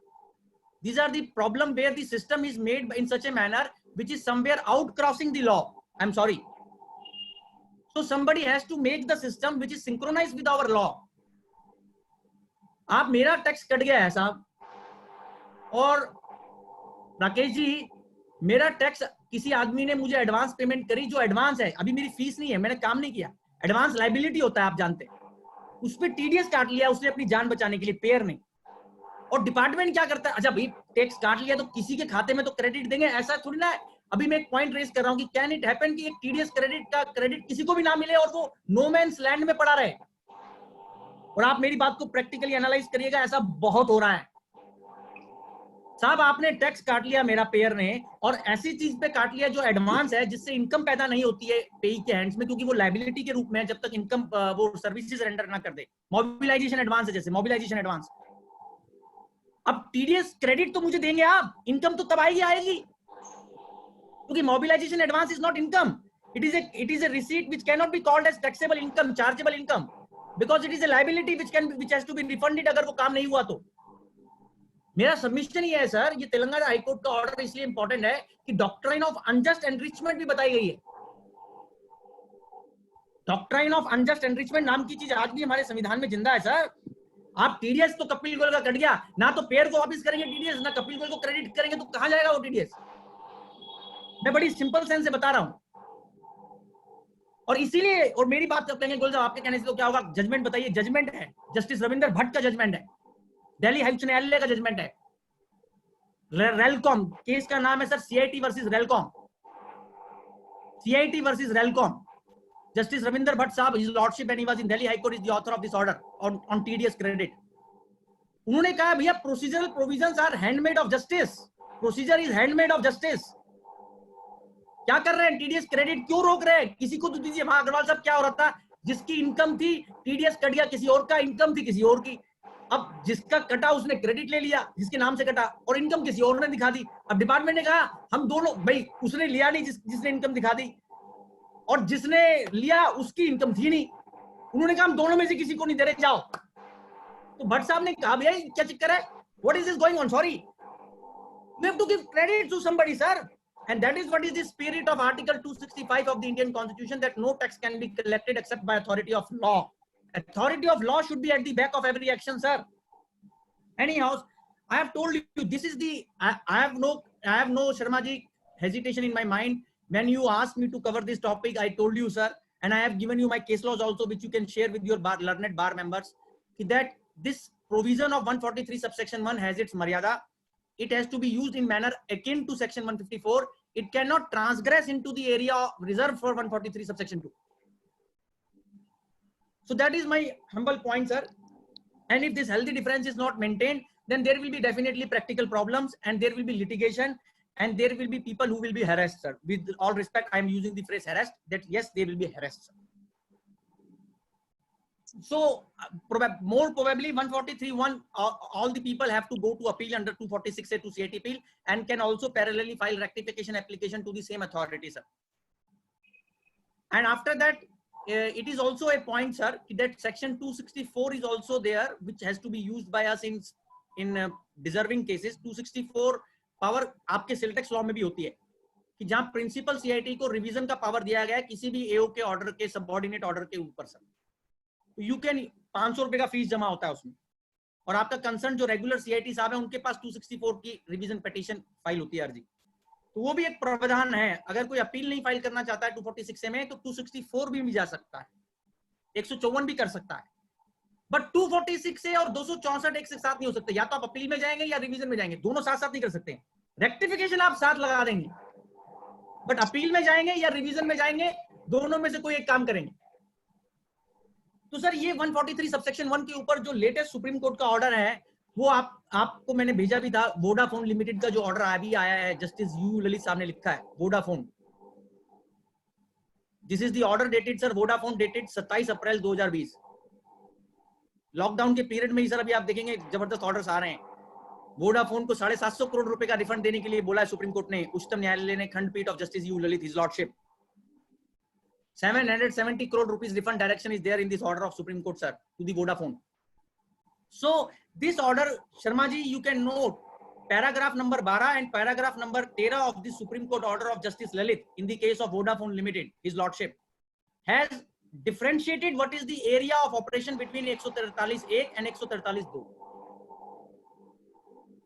These are the problem where the system is made in such a manner which is somewhere outcrossing the law. I'm sorry. So somebody has to make the system which is synchronized with our law. आप मेरा tax cut गया है साहब, और राकेश जी मेरा tax किसी आदमी ने मुझे एडवांस पेमेंट करी, जो एडवांस है, अभी मेरी फीस नहीं है, मैंने काम नहीं किया। एडवांस लाइबिलिटी होता है आप जानते हैं, उस पर टीडीएस काट लिया उसने अपनी जान बचाने के लिए, पेयर ने। और डिपार्टमेंट क्या करता है, अच्छा भाई टैक्स काट लिया तो किसी के खाते में तो क्रेडिट देंगे, ऐसा थोड़ी ना है। अभी मैं एक पॉइंट रेज कर रहा हूं कि कैन इट हैपन कि एक टीडीएस क्रेडिट का क्रेडिट किसी को भी ना मिले और वो नो मैन्स लैंड में पड़ा रहे? और आप मेरी बात को प्रैक्टिकली एनालाइज करिएगा, ऐसा बहुत हो रहा है साहब। आपने टैक्स काट लिया मेरा पेयर ने, और ऐसी चीज पे काट लिया जो एडवांस है, जिससे इनकम पैदा नहीं होती है पेई के हैंड्स में, क्योंकि वो लायबिलिटी के रूप में है जब तक इनकम वो सर्विसेज रेंडर ना कर दे। मोबिलाइजेशन एडवांस है, जैसे मोबिलाइजेशन एडवांस। अब टीडीएस क्रेडिट तो मुझे देंगे आप, इनकम तो तब आएगी, क्योंकि mobilization advance is not income, it is a receipt which cannot be called as taxable income, chargeable income, because it is a liability which has to be refunded अगर वो काम नहीं हुआ तो। मेरा सबमिशन ये है सर, ये तेलंगाना हाईकोर्ट का ऑर्डर इसलिए इंपॉर्टेंट है कि डॉक्ट्राइन ऑफ अनजस्ट एनरिचमेंट भी बताई गई है। डॉक्ट्राइन ऑफ अनजस्ट एनरिचमेंट नाम की चीज आज भी हमारे संविधान में जिंदा है सर। आप टीडीएस तो कपिल गोयल का कट गया, ना तो पेयर को वापस करेंगे टीडीएस, ना कपिल गोयल को क्रेडिट करेंगे, तो कहां जाएगा वो टीडीएस? मैं बड़ी सिंपल सेंस से बता रहा हूं। और इसीलिए, और मेरी बात कब कहेंगे गोयल साहब आपके कहने से तो क्या होगा, जजमेंट बताइए। जजमेंट है, जस्टिस रविंदर भट्ट का जजमेंट है, दिल्ली हाई उच्च न्यायालय का जजमेंट है। रेलकॉम केस का नाम है sir CIT versus Railcom, CIT versus Railcom. Justice Ravinder Bhatt साहब, his lordship and he was in Delhi high court, is the author of this order on TDS credit. उन्होंने कहा भैया procedural provisions are handmaid of justice, procedure is handmaid of justice. क्या कर रहे हैं, TDS credit क्यों रोक रहे हैं? किसी को तो दीजिए। वहां अग्रवाल साहब क्या हो रहा था, जिसकी इनकम थी टीडीएस कट गया, किसी और का इनकम थी किसी और की। अब जिसका कटा उसने क्रेडिट ले लिया, जिसके नाम से कटा, और इनकम किसी और ने दिखा दी। अब डिपार्टमेंट ने कहा हम दोनों, भाई उसने लिया नहीं जिसने इनकम दिखा दी, और जिसने लिया उसकी इनकम थी नहीं। उन्होंने कहा हम दोनों में से किसी को नहीं दे रहे, जाओ। तो भट्ट साहब ने कहा भैया क्या चक्कर है, what is this going on, sorry you have to give credit to somebody sir. And that is what is the spirit of Article 265 of the Indian Constitution, that no tax can be collected except by authority of law. Authority of law should be at the back of every action, sir. Anyhow, I have told you this is the. I have no Sharma ji hesitation in my mind when you asked me to cover this topic. I told you, sir, and I have given you my case laws also, which you can share with your learned bar members. That this provision of 143 subsection 1 has its maryada. It has to be used in manner akin to section 154. It cannot transgress into the area reserved for 143 subsection 2. So that is my humble point, sir. And if this healthy difference is not maintained, then there will be definitely practical problems, and there will be litigation, and there will be people who will be harassed, sir. With all respect, I am using the phrase harassed, that yes, they will be harassed, sir. So more probably 143(1), all the people have to go to appeal under 246A to CIT appeal, and can also parallelly file rectification application to the same authority, sir. And after that, it is also a point, sir, that section 264 is also there, which has to be used by us in deserving cases. 264 power आपके सिलटेक्स law में भी होती है कि जहां principal CIT को revision का power दिया गया है किसी भी एओ के ऑर्डर के, सबऑर्डिनेट ऑर्डर के ऊपर, सर। यू कैन 500 रुपए का फीस जमा होता है उसमें, और आपका कंसर्न जो रेगुलर सीआईटी साहब है उनके पास 264 की रिवीजन पिटीशन फाइल होती है, अर्जी। तो वो भी एक प्रावधान है, अगर कोई अपील नहीं फाइल करना चाहता है 246 में, तो 264 भी जा सकता है, 154 भी कर सकता है। बट 246 से और 264 एक साथ नहीं हो सकते, या तो आप अपील में जाएंगे या रिवीजन में जाएंगे, दोनों साथ साथ नहीं कर सकते। रेक्टिफिकेशन आप साथ लगा देंगे, बट अपील में जाएंगे या रिवीजन में जाएंगे, दोनों में से कोई एक काम करेंगे। तो सर ये 143 सबसेक्शन 1 के ऊपर जो लेटेस्ट सुप्रीम कोर्ट का ऑर्डर है, वो आपको मैंने भेजा भी था। वोडाफोन लिमिटेड का जो ऑर्डर अभी आया है, जस्टिस यू ललित साहब ने लिखा है, Vodafone. This is the order dated sir, Vodafone dated 27 April 2020। Lockdown के पीरियड में ही सर अभी आप देखेंगे जबरदस्त ऑर्डर्स आ रहे हैं। वोडाफोन को 750 करोड़ रुपए का रिफंड देने के लिए बोला है सुप्रीम कोर्ट ने, उच्चतम न्यायालय ने, खंडपीठ of justice U Lalit, his lordship. 770 crore rupees refund direction is there in this order of Supreme Court, sir, to the Vodafone. So this order, Sharma ji, you can note paragraph number 12 and paragraph number 13 of the Supreme Court order of Justice Lalit in the case of Vodafone Limited, his lordship, has differentiated what is the area of operation between 143(1) and 143(2).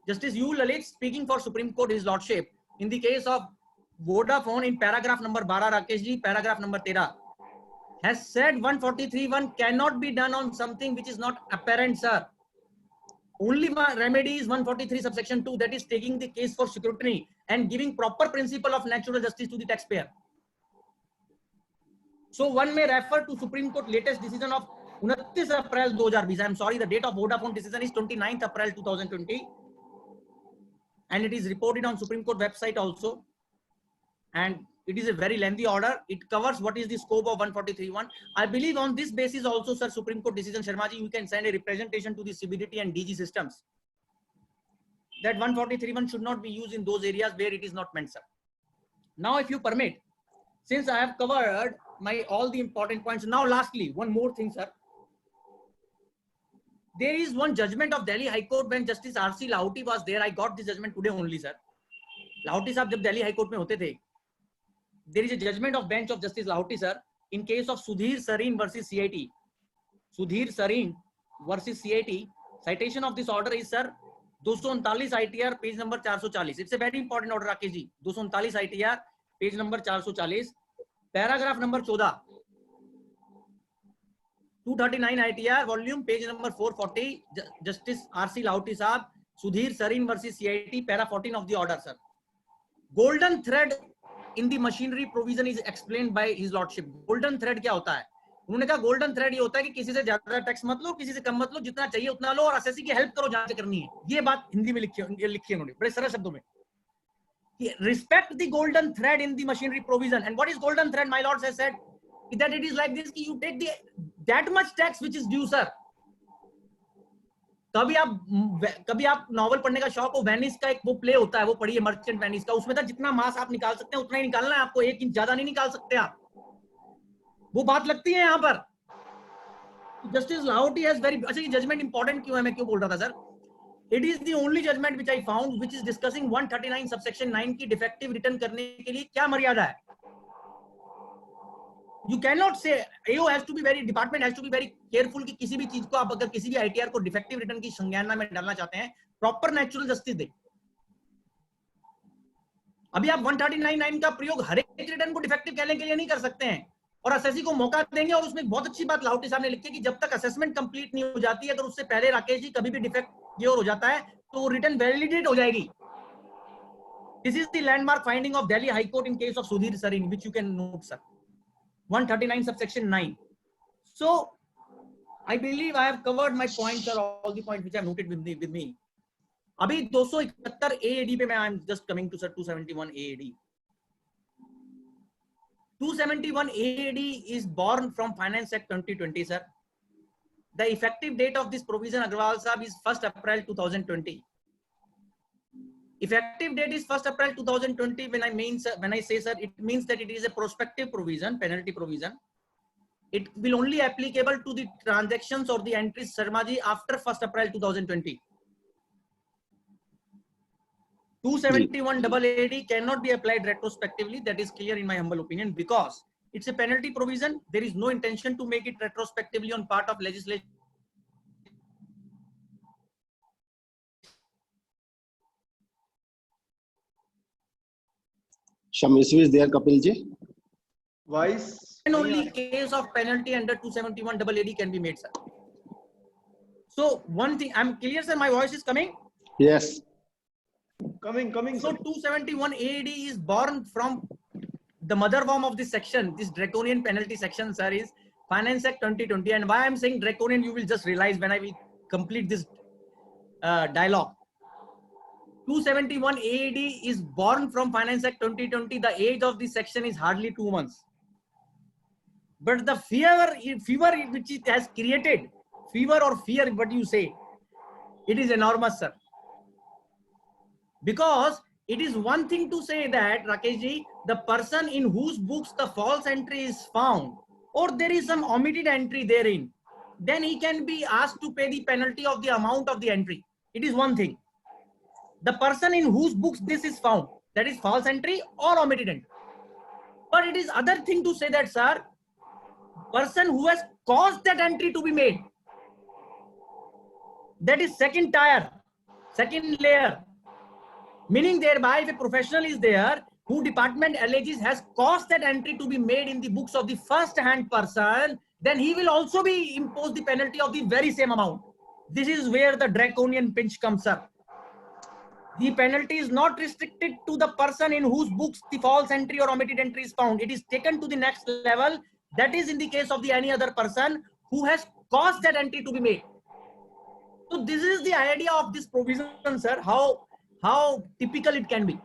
Justice U Lalit, speaking for Supreme Court, his lordship, in the case of Vodafone in paragraph number 12, Rakesh ji, paragraph number 13, has said 143(1) cannot be done on something which is not apparent, sir. Only remedy is 143 subsection 2, that is taking the case for scrutiny. and giving proper principle of natural justice to the taxpayer. So one may refer to Supreme Court latest decision of 29 April 2020. I am sorry, the date of Vodafone decision is 29th April 2020, and it is reported on Supreme Court website also. And it is a very lengthy order. It covers what is the scope of 143(1). I believe on this basis also, sir, Supreme Court decision, Sharma ji, you can send a representation to the CBDT and DG systems that 143(1) should not be used in those areas where it is not meant, sir. Now, if you permit, since I have covered all the important points, now lastly, one more thing, sir. There is one judgment of Delhi High Court when Justice R.C. Lahoti was there. I got this judgment today only, sir. Lahoti sahab jab Delhi High Court mein hote the, there is a judgment of bench of Justice Lahoti, sir, in case of Sudhir Sareen versus CIT. Sudhir Sareen versus CIT. Citation of this order is, sir, 239 ITR, page number 440. It's a very important order, Rakesh ji. 239 ITR, page number 440, paragraph number 14. 239 ITR, volume, page number 440. Justice R.C. Lahoti sahab, Sudhir Sareen versus CIT, para 14 of the order, sir. Golden thread in the machinery provision is explained by his lordship. Golden thread क्या होता है? उन्होंने कहा golden thread ये होता है कि किसी से ज्यादा टैक्स मत लो, किसी से कम मत लो, जितना चाहिए उतना लो और असेसी की हेल्प करो जहां से करनी है. ये बात हिंदी में लिखी है उन्होंने बड़े सरल शब्दों में. Respect the golden thread in the machinery provision. And what is golden thread? My lords has said that it is like this: कि you take that much tax which is due, sir. कभी आप novel पढ़ने का शौक हो, Venice का एक वो प्ले होता है, वो पढ़िए, मर्चेंट वेनिस का. उसमें था जितना मास आप निकाल सकते हैं उतना ही निकालना है आपको, 1 इंच ज्यादा नहीं निकाल सकते आप. वो बात लगती है यहाँ पर. जस्टिस लाहौटी हैज वेरी, अच्छा ये जजमेंट इंपॉर्टेंट क्यों है, मैं क्यों बोल रहा था sir? It is the only judgment which I found which is discussing 139 subsection 9 की डिफेक्टिव रिटर्न करने के लिए क्या मर्यादा है. You cannot say, AO has to be very, department has to be very careful कि किसी भी चीज को आप अगर किसी भी ITR को डिफेक्टिव रिटर्न की संज्ञान में डालना चाहते हैं, प्रॉपर नेचुरल जस्टिस दे. अभी आप 139(9) का प्रयोग हर एक रिटर्न को डिफेक्टिव कहने के लिए नहीं कर सकते हैं, और असेसी को मौका देंगे. और उसमें बहुत अच्छी बात लाहौटी साहब ने लिखी है कि जब तक असेसमेंट कंप्लीट नहीं हो जाती, अगर उससे पहले राकेश जी कभी भी डिफेक्ट क्लियर हो जाता है तो रिटर्न वैलिडेट हो जाएगी. This is the landmark finding of Delhi high court in case of Sudhir Sarin, which you can note, sir. 139 subsection 9. So I believe I have covered my points, or all the points which I have noted with me. अभी 271 AAD पे मैं I am just coming to, sir, 271 AAD. 271 AAD is born from Finance Act 2020, sir. The effective date of this provision, Agrawal Sahab, is 1st April 2020. Effective date is 1st April 2020. When I say, sir, it means that it is a prospective provision, penalty provision. It will only applicable to the transactions or the entries, Sharma ji, after 1st April 2020. 271 AAD cannot be applied retrospectively. That is clear in my humble opinion, because it's a penalty provision. There is no intention to make it retrospectively on part of legislation. Shamishu is there, Kapil ji? Vice. And only case of penalty under 271 AAD can be made, sir. So one thing, I'm clear, sir. My voice is coming. Yes. Coming. So 271 AAD is born from the mother worm of this section, this draconian penalty section, sir, is Finance Act 2020. And why I'm saying draconian, you will just realize when I will complete this dialogue. 271 AAD is born from Finance Act 2020. The age of this section is hardly 2 months. But the fever which it has created, fever or fear, what you say, it is enormous, sir. Because it is one thing to say that, Rakesh ji, the person in whose books the false entry is found, or there is some omitted entry therein, then he can be asked to pay the penalty of the amount of the entry. It is one thing. The person in whose books this is found, that is false entry or omitted entry. But it is other thing to say that, sir, person who has caused that entry to be made, that is second tier, second layer. Meaning thereby, if a professional is there who department alleges has caused that entry to be made in the books of the first hand person, then he will also be imposed the penalty of the very same amount. This is where the draconian pinch comes up. The penalty is not restricted to the person in whose books the false entry or omitted entry is found. It is taken to the next level. That is in the case of the any other person who has caused that entry to be made. So this is the idea of this provision, sir, how typical it can be.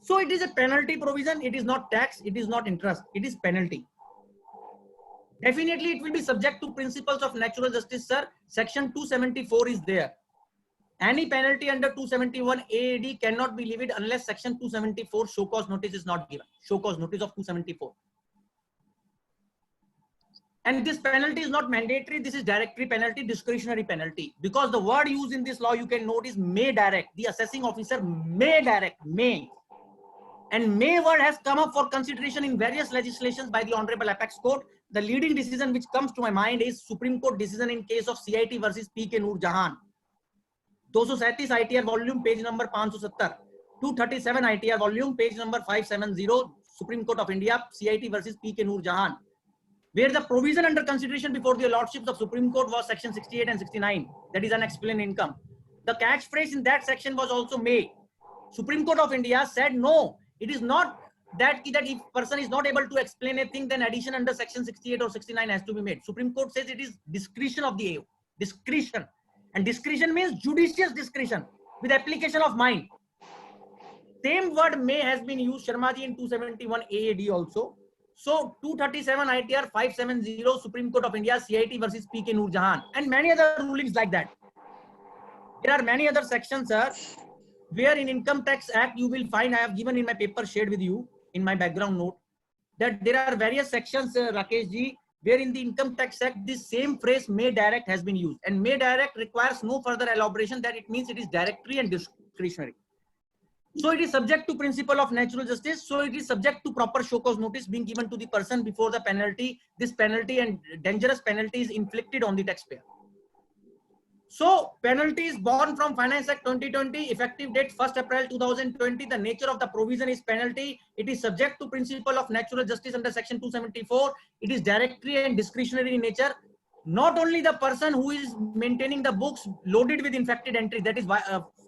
So it is a penalty provision. It is not tax. It is not interest. It is penalty. Definitely it will be subject to principles of natural justice, sir. Section 274 is there. Any penalty under 271 AAD cannot be levied unless section 274 show cause notice is not given. Show cause notice of 274. And this penalty is not mandatory. This is directory penalty, discretionary penalty. Because the word used in this law, you can note, is may direct. The assessing officer may direct, may. And may word has come up for consideration in various legislations by the Honorable Apex Court. The leading decision which comes to my mind is Supreme Court decision in case of CIT versus P.K. Noor Jahan. 237 ITR volume page number 570, 237 ITR volume page number 570, Supreme Court of India, CIT versus P.K. Noor Jahan, where the provision under consideration before the lordships of Supreme Court was section 68 and 69, that is unexplained income. The catchphrase in that section was also may. Supreme Court of India said no, it is not that if person is not able to explain a thing, then addition under section 68 or 69 has to be made. Supreme Court says it is discretion of the AO, discretion. And discretion means judicious discretion with application of mind. Same word may has been used, Sharma ji, in 271 AAD also. So 237 ITR 570 Supreme Court of India, CIT versus P.K. Noor Jahan, and many other rulings like that. There are many other sections, sir, where in Income Tax Act you will find, I have given in my paper shared with you in my background note, that there are various sections, Rakesh ji, where in the Income Tax Act this same phrase may direct has been used, and may direct requires no further elaboration, that it means it is directory and discretionary. So it is subject to principle of natural justice. So it is subject to proper show cause notice being given to the person before the penalty. This penalty and dangerous penalty is inflicted on the taxpayer. So penalty is born from Finance Act 2020, effective date 1st April 2020. The nature of the provision is penalty. It is subject to principle of natural justice under section 274. It is directory and discretionary in nature. Not only the person who is maintaining the books loaded with infected entry, that is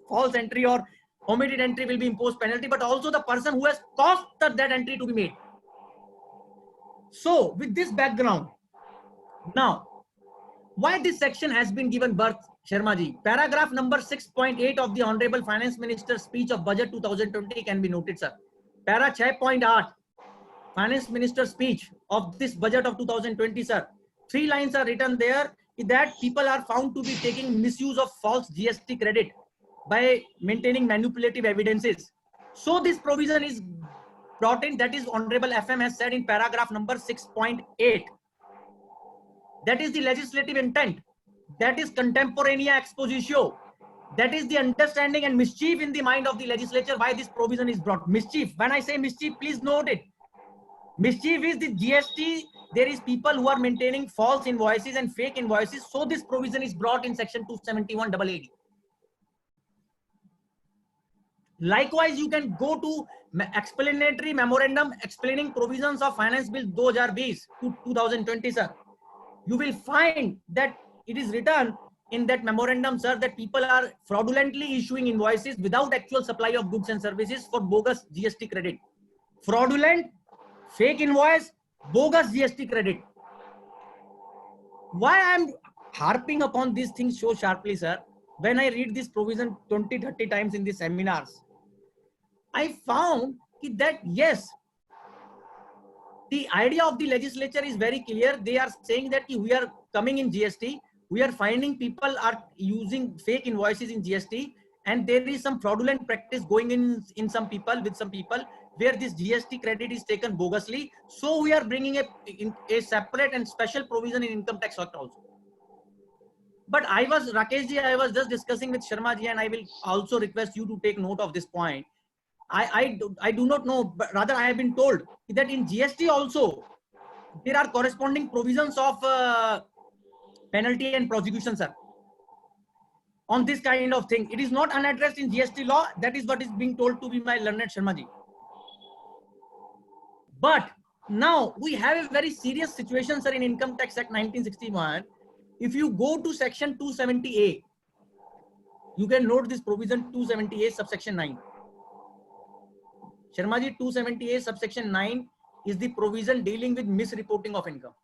false entry or omitted entry, will be imposed penalty, but also the person who has caused that entry to be made. So with this background, now why this section has been given birth, Sharma ji? Paragraph number 6.8 of the Honorable Finance Minister's speech of Budget 2020 can be noted, sir. Para 6.8, Finance Minister's speech of this budget of 2020, sir. 3 lines are written there, that people are found to be taking misuse of false GST credit by maintaining manipulative evidences. So this provision is brought in, that is Honorable FM has said in paragraph number 6.8. That is the legislative intent. That is contemporanea expositio. That is the understanding and mischief in the mind of the legislature why this provision is brought. Mischief. When I say mischief, please note it. Mischief is the GST. There is people who are maintaining false invoices and fake invoices. So this provision is brought in section 271 AAD. Likewise, you can go to explanatory memorandum explaining provisions of Finance Bill 2020 to 2020, sir. You will find that it is written in that memorandum, sir, that people are fraudulently issuing invoices without actual supply of goods and services for bogus GST credit. Fraudulent, fake invoice, bogus GST credit. Why I am harping upon these things so sharply, sir? When I read this provision 20-30 times in the seminars, I found that yes, the idea of the legislature is very clear. They are saying that we are coming in GST, we are finding people are using fake invoices in GST, and there is some fraudulent practice going in some people, with some people, where this GST credit is taken bogusly. So we are bringing a separate and special provision in Income Tax Act also. But Rakesh ji, I was just discussing with Sharma ji, and I will also request you to take note of this point. I do not know, but rather I have been told that in GST also there are corresponding provisions of penalty and prosecution, sir, on this kind of thing. It is not unaddressed in GST law. That is what is being told to be my learned Sharma ji. But now we have a very serious situation, sir, in Income Tax Act 1961. If you go to section 270A, You can note this provision 278 subsection 9. Sharma ji, 278 subsection 9 is the provision dealing with misreporting of income.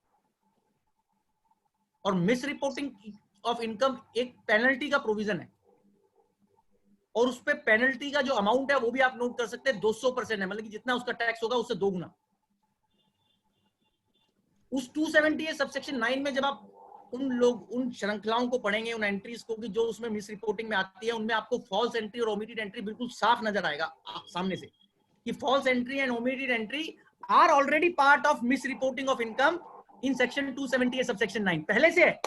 और misreporting of income एक penalty का provision है, और उस पे penalty का जो amount है वो भी आप नोट कर सकते हैं 200% है, मतलब कि जितना उसका टैक्स होगा उससे 2 गुना। उस 278 सबसेक्शन 9 में जब आप उन श्रृंखलाओं को पढ़ेंगे, उन एंट्रीज को, कि जो उसमें मिस रिपोर्टिंग में आती है, उनमें आपको फॉल्स एंट्री और ओमिटेड एंट्री बिल्कुल साफ नजर आएगा सामने से कि false entry and omitted entry are already part of misreporting of income in section 278 subsection 9 पहले से है।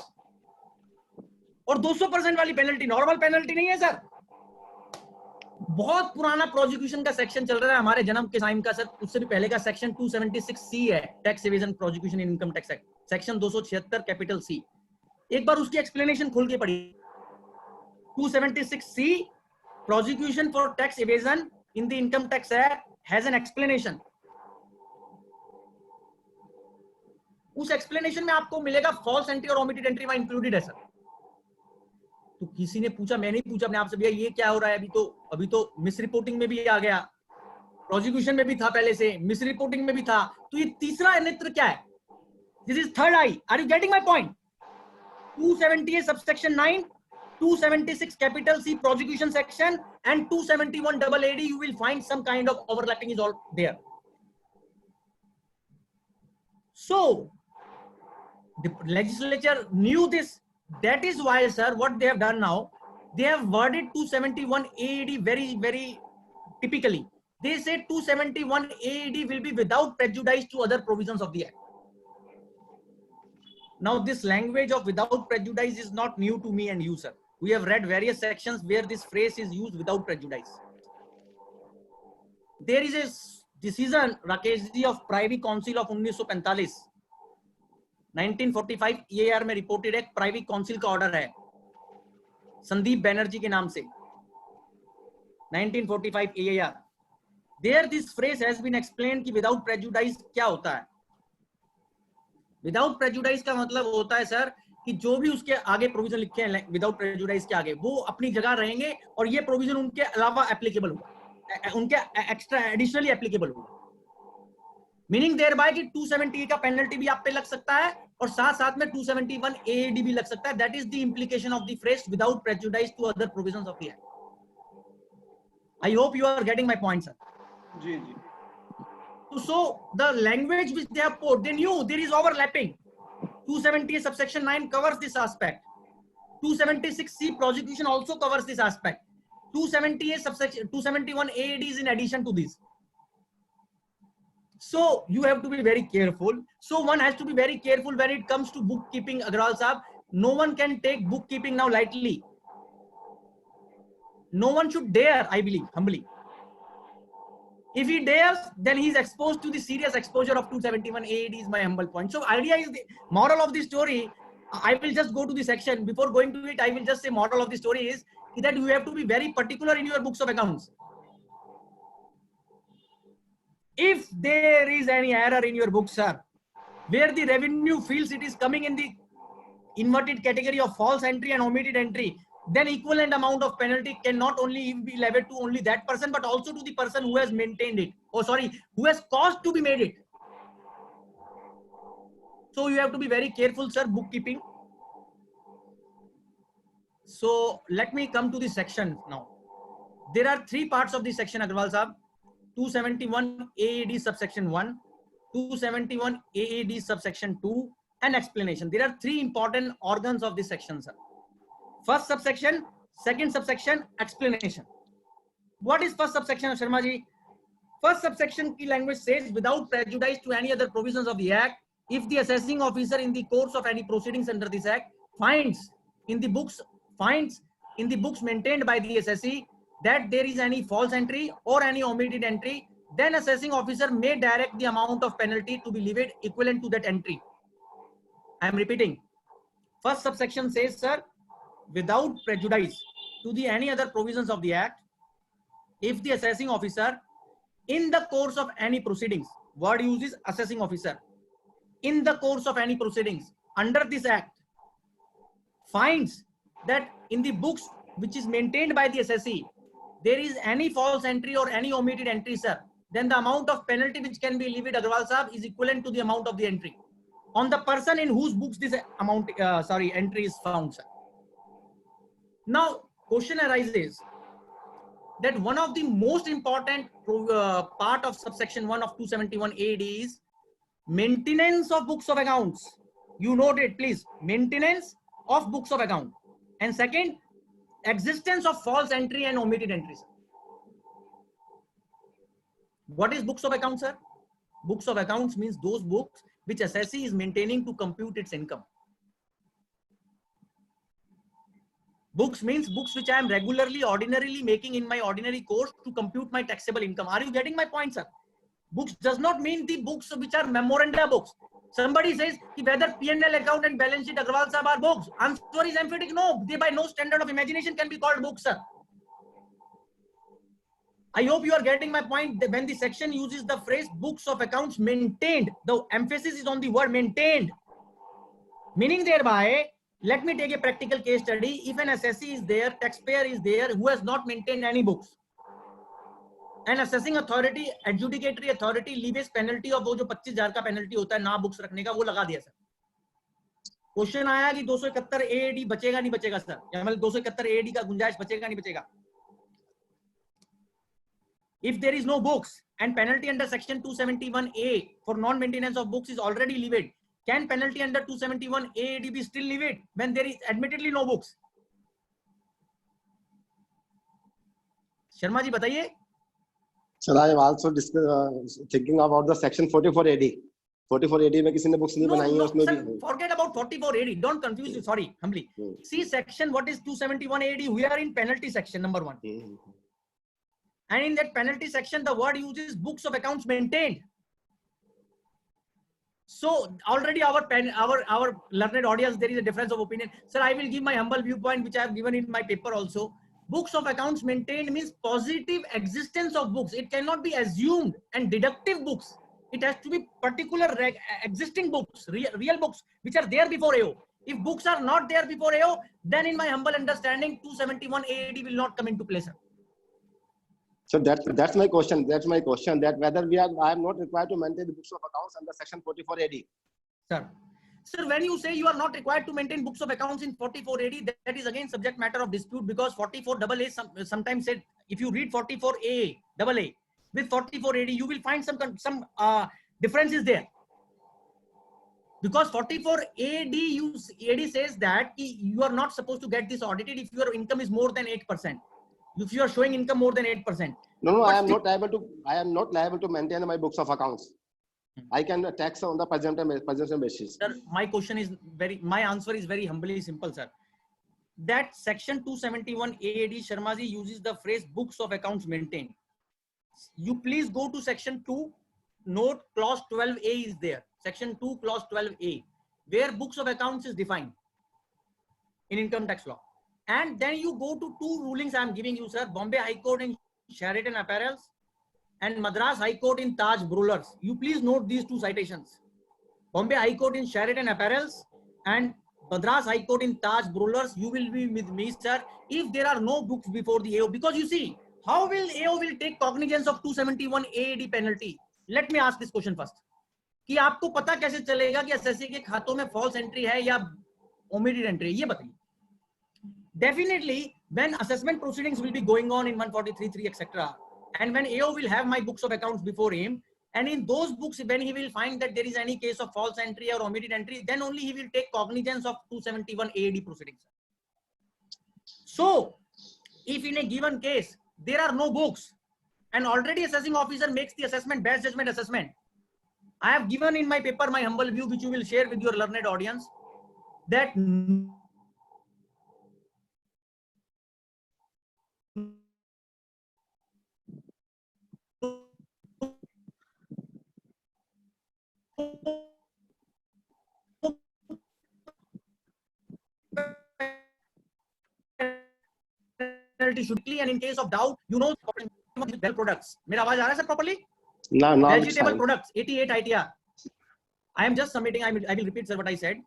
और 200% वाली पेनल्टी नॉर्मल पेनल्टी नहीं है सर, बहुत पुराना प्रोसिक्यूशन का सेक्शन चल रहा है हमारे जन्म के टाइम का सर, उससे भी पहले का सेक्शन 276C है, tax evasion prosecution in income tax act, section 276 capital C. एक बार उसकी एक्सप्लेनेशन खोल के पढ़िए। 276C prosecution for tax evasion in the income tax act has an explanation. उस एक्सप्लेनेशन में आपको मिलेगा फॉल्स एंट्री और ओमिटेड एंट्री वहां इंक्लूडेड है सर। तो किसी ने पूछा, मैंने ही पूछा अपने आप से, भैया ये क्या हो रहा है, अभी तो मिस रिपोर्टिंग में भी आ गया, प्रोसिक्यूशन में भी था, पहले से मिस रिपोर्टिंग में भी था, तो ये तीसरा नेत्र क्या है? This is third eye. Are you getting my point? 278 subsection 9, 276 capital C prosecution section and 271 double AD, you will find some kind of overlapping is all there. So the legislature knew this. That is why, sir, what they have done now, they have worded 271 AD very, very typically. They say 271 AD will be without prejudice to other provisions of the act. Now, this language of without prejudice is not new to me and you, sir. We have read various sections where this phrase is used without prejudice. There is a decision, Rakesh ji, of Privy Council of 1945. 1945 EAR में reported एक privy council का order है संदीप बैनर्जी के नाम से, 1945 EAR. There this phrase has been explained कि without prejudice क्या होता है. विदाउट प्रेजुडाइज का मतलब होता है सर कि जो भी उसके आगे प्रोविजन लिखे हैं विदाउट प्रेजुडाइज के आगे, वो अपनी जगह रहेंगे और ये प्रोविजन उनके अलावा एप्लीकेबल होगा, उनके एक्स्ट्रा एडिशनली एप्लीकेबल होगा। मीनिंग देयर बाय कि 270 का पेनल्टी भी आप पे लग सकता है और साथ साथ में 271 AAD भी लग सकता है। That is the implication of the phrase without prejudice to other provisions of the act. I hope you are getting my point sir. जी जी। So the language which they have put, they knew there is overlapping. 270 subsection 9 covers this aspect. 276C prosecution also covers this aspect. 278 subsection 271 AAD is in addition to this. So you have to be very careful. So one has to be very careful when it comes to bookkeeping, Agrawal Sahab. No one can take bookkeeping now lightly. No one should dare, I believe, humbly. If he dares, then he is exposed to the serious exposure of 271 AAD is my humble point. So idea is the moral of the story. I will just go to the section. Before going to it, I will just say moral of the story is that you have to be very particular in your books of accounts. If there is any error in your books, sir, where the revenue feels it is coming in the inverted category of false entry and omitted entry, then equivalent amount of penalty can not only be levied to only that person, but also to the person who has maintained it. Oh, sorry, who has caused to be made it. So you have to be very careful, sir, bookkeeping. So let me come to the section now. There are three parts of the section, Agrawal Sahab. 271 AAD subsection 1, 271 AAD subsection 2, and explanation. There are three important organs of this section, sir. First subsection, second subsection, explanation. What is first subsection, Sharma ji? First subsection की language says without prejudice to any other provisions of the act, if the assessing officer in the course of any proceedings under this act finds in the books maintained by the assessee that there is any false entry or any omitted entry, then assessing officer may direct the amount of penalty to be levied equivalent to that entry. I am repeating. First subsection says, sir, without prejudice to the any other provisions of the act, if the assessing officer in the course of any proceedings, word used is assessing officer, in the course of any proceedings under this act finds that in the books which is maintained by the assessee, there is any false entry or any omitted entry, sir, then the amount of penalty which can be levied, Agarwal Sahab, is equivalent to the amount of the entry on the person in whose books this amount, entry is found, sir. Now, question arises that one of the most important part of subsection 1 of 271 AD is maintenance of books of accounts. You note it, please. Maintenance of books of account. And second, existence of false entry and omitted entries. What is books of accounts, sir? Books of accounts means those books which assessee is maintaining to compute its income. Books means books which I am regularly, ordinarily making in my ordinary course to compute my taxable income. Are you getting my point, sir? Books does not mean the books which are memoranda books. Somebody says whether P&L account and balance sheet, Agarwal Sahab, are books. Answer is emphatic. No, they by no standard of imagination can be called books, sir. I hope you are getting my point. When the section uses the phrase books of accounts maintained, the emphasis is on the word maintained. Meaning thereby, let me take a practical case study. If an assessee is there, taxpayer is there, who has not maintained any books, an assessing authority, adjudicatory authority levies penalty of वो जो 25,000 का penalty होता है ना books रखने का, वो लगा दिया सर. क्वेश्चन आया कि 271 AAD बचेगा नहीं बचेगा सर, या मतलब 271 AAD का गुंजाइश बचेगा नहीं बचेगा. If there is no books and penalty under section 271A for non-maintenance of books is already levied, can penalty under 271 AAD be still levied when there is admittedly no books? Sharma ji बताइए. Sir, I am also thinking about the section 44 AD. 44 AD में किसी ने books नहीं बनाई है उसमें भी. Forget about 44 AD. Don't confuse you. Sorry, humbly. See section what is 271 AD. We are in penalty section number 1. And in that penalty section, the word uses books of accounts maintained. So already our learned audience, there is a difference of opinion. Sir, I will give my humble viewpoint, which I have given in my paper also. Books of accounts maintained means positive existence of books. It cannot be assumed and deductive books. It has to be particular existing books, real books, which are there before AO. If books are not there before AO, then in my humble understanding, 271 AAD will not come into place. So that's my question. That's my question. That whether I am not required to maintain the books of accounts under section 44 AD. Sir, when you say you are not required to maintain books of accounts in 44 AD, that is again subject matter of dispute, because 44 AA sometimes said, if you read 44 AA with 44 AD, you will find some differences there. Because 44 AD says that you are not supposed to get this audited if your income is more than 8%. If you are showing income more than 8%. No, I am not liable to maintain my books of accounts. I can tax on the presumption basis. Sir, my answer is very humbly simple, sir. That section 271 AAD, Sharmaji uses the phrase books of accounts maintained. You please go to section 2, note clause 12A is there. Section 2, clause 12A, where books of accounts is defined in income tax law. And then you go to two rulings I am giving you, sir. Bombay High Court in Sheraton Apparels and Madras High Court in Taj Brewlers. You please note these two citations. Bombay High Court in Sheraton Apparels and Madras High Court in Taj Brewlers. You will be with me, sir, if there are no books before the AO. Because you see, how will AO will take cognizance of 271 AAD penalty? Let me ask this question first. कि आपको पता कैसे चलेगा कि SSC के खातों में false entry है या ओमिटेड एंट्री है, ये बताइए. Definitely, when assessment proceedings will be going on in 143.3 etc., and when AO will have my books of accounts before him, and in those books, when he will find that there is any case of false entry or omitted entry, then only he will take cognizance of 271 AAD proceedings. So, if in a given case there are no books, and already assessing officer makes the assessment, best judgment assessment, I have given in my paper my humble view, which you will share with your learned audience, that should be, and in case of doubt, you know, well products. मेरा आवाज आ रहा है sir properly? No, Vegetable products 88 ITR. I am just submitting. I will repeat sir what I said.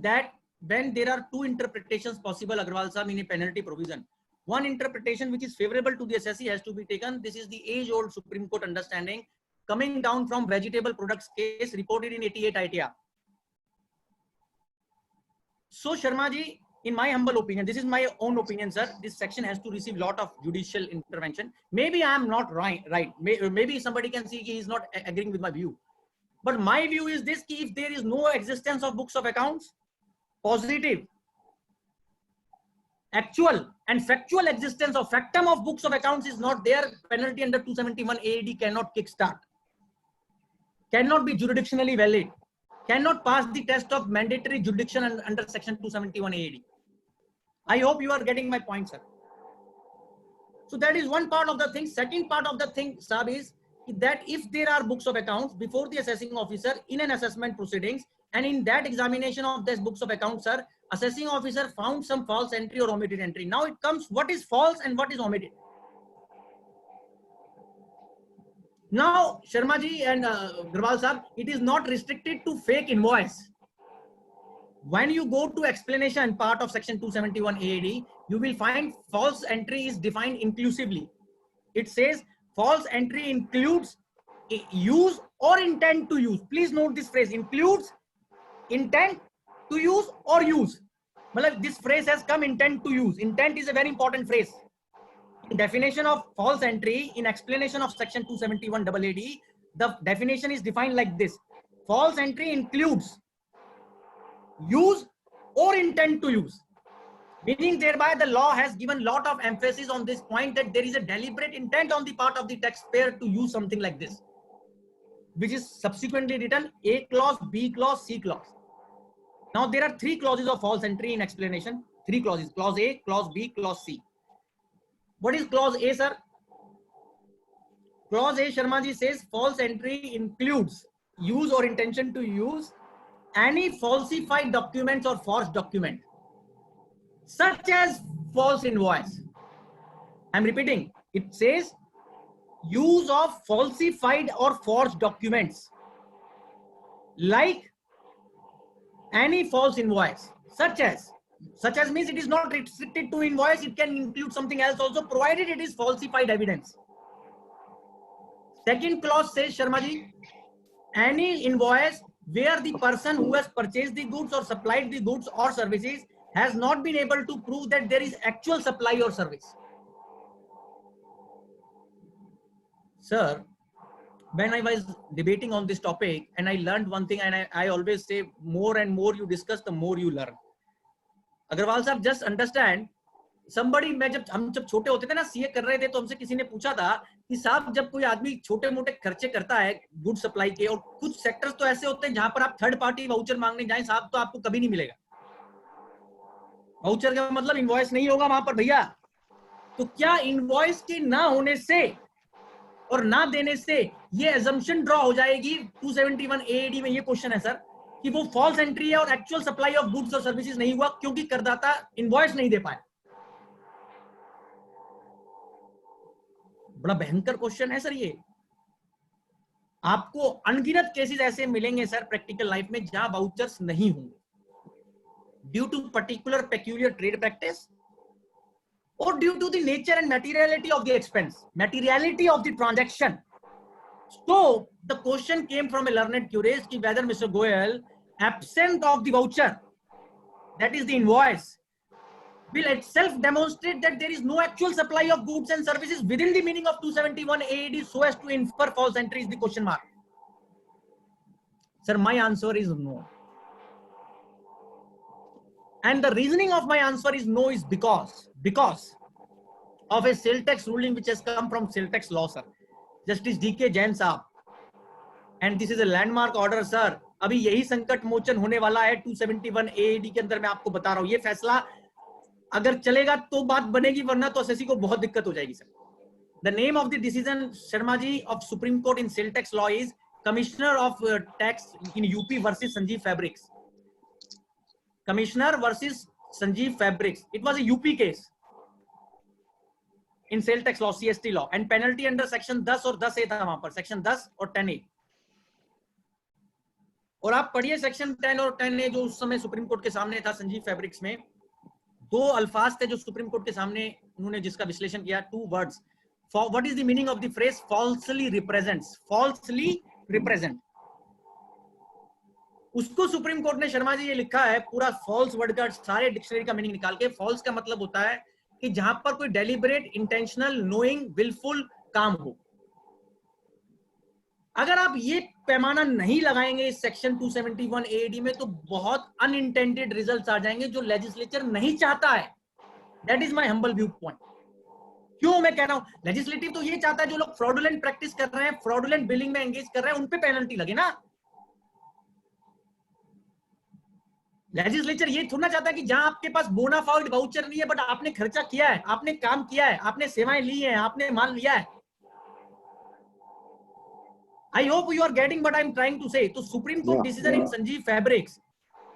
That when there are two interpretations possible, Agarwal sir, in a penalty provision. One interpretation which is favorable to the assessee has to be taken. This is the age-old Supreme Court understanding coming down from vegetable products case reported in 88 ITR. So Sharma ji, in my humble opinion, this is my own opinion, sir, this section has to receive lot of judicial intervention. Maybe I am not right. Maybe somebody can see he is not agreeing with my view. But my view is this, ki if there is no existence of books of accounts, positive, actual and factual existence of factum of books of accounts is not there, penalty under 271 AAD cannot kickstart, cannot be jurisdictionally valid, cannot pass the test of mandatory jurisdiction under section 271 AAD. I hope you are getting my point, sir. So that is one part of the thing. Second part of the thing, sir, is that if there are books of accounts before the assessing officer in an assessment proceedings, and in that examination of these books of accounts, sir, assessing officer found some false entry or omitted entry. Now it comes, what is false and what is omitted? Now, Sharma ji and Agarwal sir, it is not restricted to fake invoice. When you go to explanation part of section 271 AAD, you will find false entry is defined inclusively. It says false entry includes use or intent to use. Please note this phrase, includes intent to use or use. This phrase has come, intent to use. Intent is a very important phrase. In definition of false entry, in explanation of section 271 AAD, the definition is defined like this. False entry includes use or intent to use. Meaning thereby the law has given lot of emphasis on this point that there is a deliberate intent on the part of the taxpayer to use something like this, which is subsequently written A clause, B clause, C clause. Now there are three clauses of false entry in explanation. Three clauses, clause A, clause B, clause C. What is clause A, sir? Clause A, Sharma ji, says false entry includes use or intention to use any falsified documents or forged document, such as false invoice. I'm repeating, it says use of falsified or forged documents, like any false invoice, such as means it is not restricted to invoice, it can include something else also, provided it is falsified evidence. Second clause says, Sharma ji, any invoice where the person who has purchased the goods or supplied the goods or services has not been able to prove that there is actual supply or service. Sir, when I was debating on this topic, and I learned one thing, and I always say, more and more you discuss, the more you learn. Agarwal sir, just understand, somebody, हम जब छोटे होते थे ना, CA कर रहे थे, तो हमसे किसी ने पूछा था कि साहब जब कोई आदमी छोटे मोटे खर्चे करता है गुड सप्लाई के, और कुछ सेक्टर्स तो ऐसे होते हैं जहां पर आप थर्ड पार्टी वाउचर मांगने जाएं साहब तो आपको कभी नहीं मिलेगा। वाउचर का मतलब इनवॉइस नहीं होगा वहां पर भैया। तो क्या इनवॉइस के ना होने से और ना देने से ये अजम्पशन ड्रॉ हो जाएगी 271 AAD में? ये क्वेश्चन है सर कि वो फॉल्स एंट्री है और एक्चुअल सप्लाई ऑफ गुड्स और सर्विसेज नहीं हुआ क्योंकि करदाता इनवॉइस नहीं दे पाया। बड़ा भयंकर क्वेश्चन है सर ये। आपको अनगिनत केसेस ऐसे मिलेंगे सर प्रैक्टिकल लाइफ में जहां वाउचर्स नहीं होंगे due to particular peculiar trade practice or due to the nature and materiality of the expense, materiality of the transaction. So the question came from a learned curious ki whether Mr. Goyal, absent of the voucher, that is the invoice, will itself demonstrate that there is no actual supply of goods and services within the meaning of 271 AAD so as to infer false entry is the question mark. Sir, my answer is no. And the reasoning of my answer is no is because of a sale tax ruling which has come from sale tax law, sir. Justice D.K. Jain साहब. And this is a landmark order, sir. अभी यही संकट मोचन होने वाला है 271 AAD के अंदर। मैं आपको बता रहा हूँ ये फैसला अगर चलेगा तो बात बनेगी, वरना तो एसएससी को बहुत दिक्कत हो जाएगी sir. The name of the decision, Sharma ji, of Supreme Court in sale tax law is Commissioner of Tax in UP versus Sanjeev Fabrics. Commissioner versus Sanjeev Fabrics. It was a UP case in sale tax law, CST law, and penalty under section 10 और 10A था वहां पर, section 10 और 10A. और आप पढ़िए section 10 और 10A जो उस समय सुप्रीम कोर्ट के सामने था संजीव फैब्रिक्स में, दो अल्फाज थे जो सुप्रीम कोर्ट के सामने उन्होंने जिसका विश्लेषण किया, 2 words. What is the meaning of the phrase falsely represents? Falsely represent. उसको सुप्रीम कोर्ट ने, शर्मा जी, ये लिखा है पूरा फॉल्स वर्ड का सारे डिक्शनरी का मीनिंग निकाल के. फॉल्स का मतलब होता है कि जहां पर कोई डेलिबरेट, इंटेंशनल, नोइंग, विलफुल काम हो. अगर आप ये पैमाना नहीं लगाएंगे इस सेक्शन 271 AD में तो बहुत अनइंटेंडेड रिजल्ट्स आ जाएंगे जो लेजिस्लेचर नहीं चाहता है. That is my humble view point. क्यों मैं कह रहा हूं, लेजिस्लेटिव तो ये चाहता है जो लोग फ्रॉडुलेंट प्रैक्टिस कर रहे हैं, फ्रॉडुलेंट बिलिंग में एंगेज कर रहे हैं, उन पे पेनल्टी लगे ना. लेजिस्लेचर ये थोड़ा चाहता है कि जहां आपके पास बोनाफाइड वाउचर नहीं है बट आपने खर्चा किया है, आपने काम किया है, आपने सेवाएं ली हैं, आपने माल लिया है. I hope you are getting what I am trying to say. So Supreme Court decision in Sanjeev Fabrics,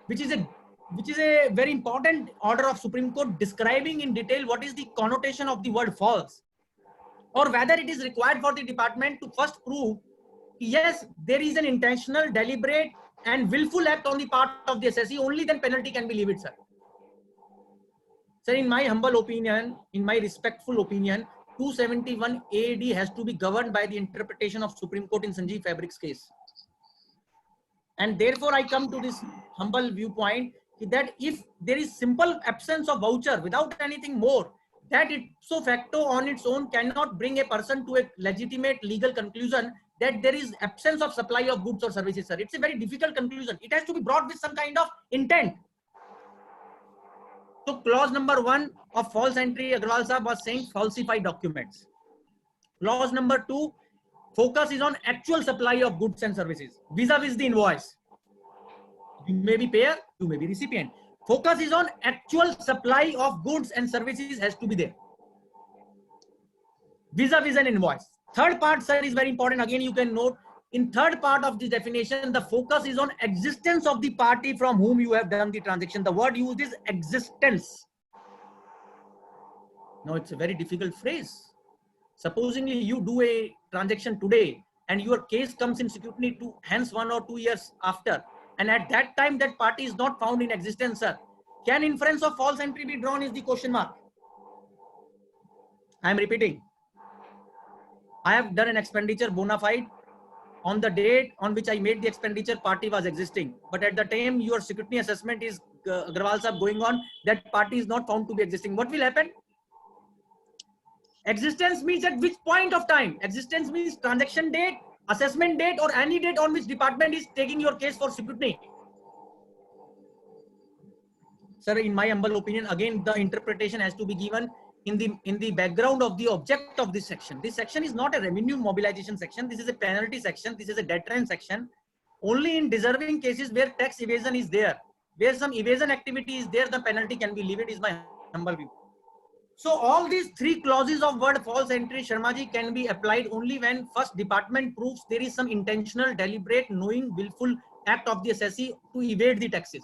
which is a very important order of Supreme Court describing in detail what is the connotation of the word false, or whether it is required for the department to first prove yes there is an intentional, deliberate and willful act on the part of the assessee, only then penalty can be levied, sir. Sir, in my humble opinion, in my respectful opinion, 271 AD has to be governed by the interpretation of Supreme Court in Sanjeev Fabrics case. And therefore, I come to this humble viewpoint that if there is simple absence of voucher without anything more, that ipso facto on its own cannot bring a person to a legitimate legal conclusion that there is absence of supply of goods or services, sir. It's a very difficult conclusion. It has to be brought with some kind of intent. So clause number 1 of false entry, Agarwal Sahab was saying falsify documents. Clause number 2, focus is on actual supply of goods and services vis-a-vis the invoice. You may be payer, you may be recipient. Focus is on actual supply of goods and services has to be there vis-a-vis an invoice. Third part, sir, is very important. Again, you can note in third part of the definition, the focus is on existence of the party from whom you have done the transaction. The word used is existence. Now, it's a very difficult phrase. Supposingly you do a transaction today and your case comes in scrutiny to hence 1 or 2 years after, and at that time that party is not found in existence, sir. Can inference of false entry be drawn is the question mark. I am repeating. I have done an expenditure bona fide. On the date on which I made the expenditure, party was existing. But at the time your scrutiny assessment is, Agarwal Sahab, going on, that party is not found to be existing. What will happen? Existence means at which point of time? Existence means transaction date, assessment date, or any date on which department is taking your case for scrutiny. Sir, in my humble opinion, again, the interpretation has to be given in the background of the object of this section. This section is not a revenue mobilization section. This is a penalty section. This is a deterrent section. Only in deserving cases where tax evasion is there, where some evasion activity is there, the penalty can be levied, is my humble view. So all these 3 clauses of word false entry, Sharmaji, can be applied only when first department proves there is some intentional, deliberate, knowing, willful act of the assessee to evade the taxes.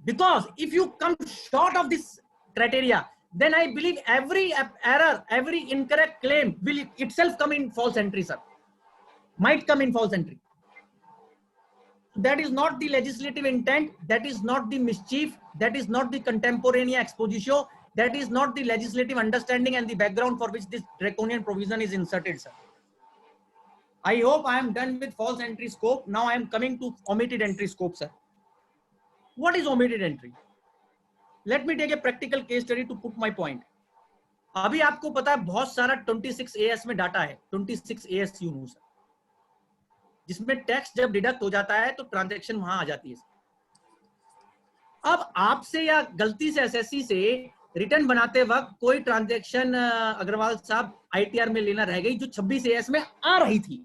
Because if you come short of this criteria, then I believe every error, every incorrect claim will itself come in false entry, sir. Might come in false entry. That is not the legislative intent. That is not the mischief. That is not the contemporaneous expositio. That is not the legislative understanding and the background for which this draconian provision is inserted, sir. I hope I am done with false entry scope. Now I am coming to omitted entry scope, sir. What is omitted entry? Let me take a practical case study to put my point. अभी आपको पता है बहुत सारा 26 AS में data है, 26 AS you know, sir, जिसमें tax जब डिडक्ट हो जाता है तो ट्रांजैक्शन वहां आ जाती है. अब आपसे या गलती से एसएससी से रिटर्न बनाते वक्त कोई ट्रांजैक्शन अग्रवाल साहब ITR में लेना रह गई जो 26 AS में आ रही थी.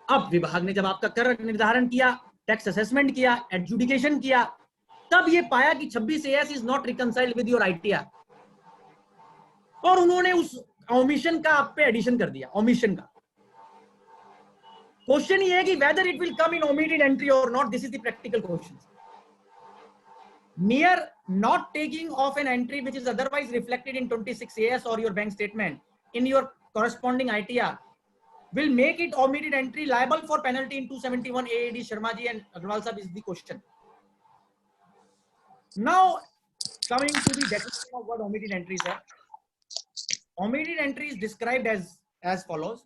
अब विभाग ने जब आपका कर निर्धारण किया, टैक्स असेसमेंट किया, एडजुडिकेशन किया, तब ये पाया कि 26 AS is not reconciled with your ITR, और उन्होंने उस ओमिशन का आप पे एडिशन कर दिया. ओमिशन का क्वेश्चन ये है कि whether it will come in omitted entry or not. This is the practical question. Mere not taking of an entry which is otherwise reflected in 26 AS or your bank statement in your corresponding ITR will make it omitted entry liable for penalty in 271 AAD. Sharma ji and Agrawal sahab is the question. Now coming to the definition of what omitted entry is. Omitted entry is described as follows: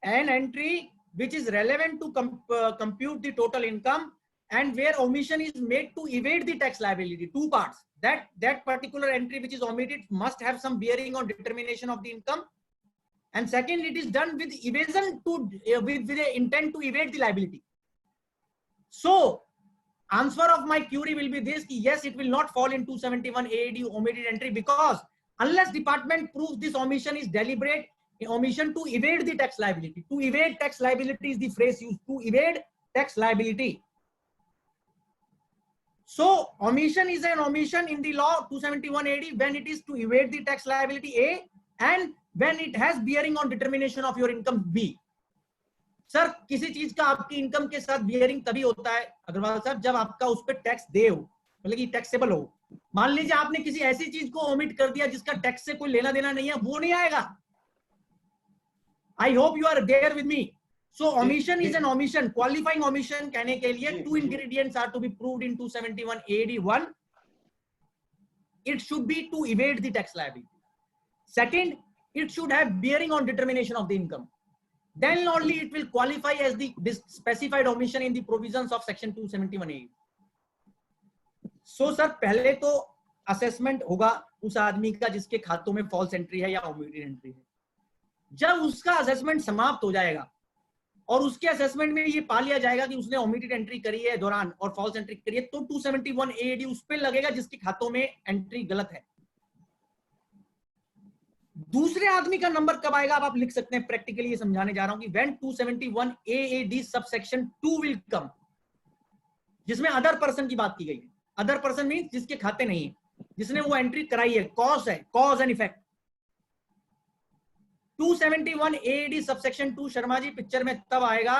an entry which is relevant to compute the total income and where omission is made to evade the tax liability. Two parts. That particular entry which is omitted must have some bearing on determination of the income, and second, it is done with evasion with the intent to evade the liability. So answer of my query will be this: yes, it will not fall in 271 AAD omitted entry, because unless department proves this omission is deliberate omission to evade the tax liability. To evade tax liability is the phrase used. To evade tax liability. So omission is an omission in the law 271 AD when it is to evade the tax liability A, and when it has bearing on determination of your income B. Sir किसी चीज का आपकी income के साथ bearing तभी होता है अग्रवाल साहब जब आपका उस पर टैक्स दे हो, मतलब कि टैक्सेबल हो. मान लीजिए आपने किसी ऐसी चीज को ओमिट कर दिया जिसका टैक्स से कोई लेना देना नहीं है, वो नहीं आएगा. I hope you are there with me. So omission is an omission. Qualifying omission कहने के लिए two ingredients are to be proved in 271 AD. One, it should be to evade the tax liability. Second, it should have bearing on determination of the income. Then only it will qualify as the specified omission in the provisions of section 271A. So sir, पहले तो assessment होगा उस आदमी का जिसके खातों में false entry है या omitted entry है. जब उसका assessment समाप्त हो जाएगा और उसके assessment में ये पा लिया जाएगा कि उसने omitted entry करी है दौरान और false entry करी है, तो 271 AD उस पे लगेगा जिसके खातों में entry गलत है. दूसरे आदमी का नंबर कब आएगा आप लिख सकते हैं. प्रैक्टिकली ये समझाने जा रहा हूं कि when 271 AAD subsection 2 will come, जिसमें अदर पर्सन की बात की गई है. अदर पर्सन मींस जिसके खाते नहीं है, जिसने वो एंट्री कराई है, कॉज है, cause and effect. 271 AAD subsection 2 Sharma ji picture में तब आएगा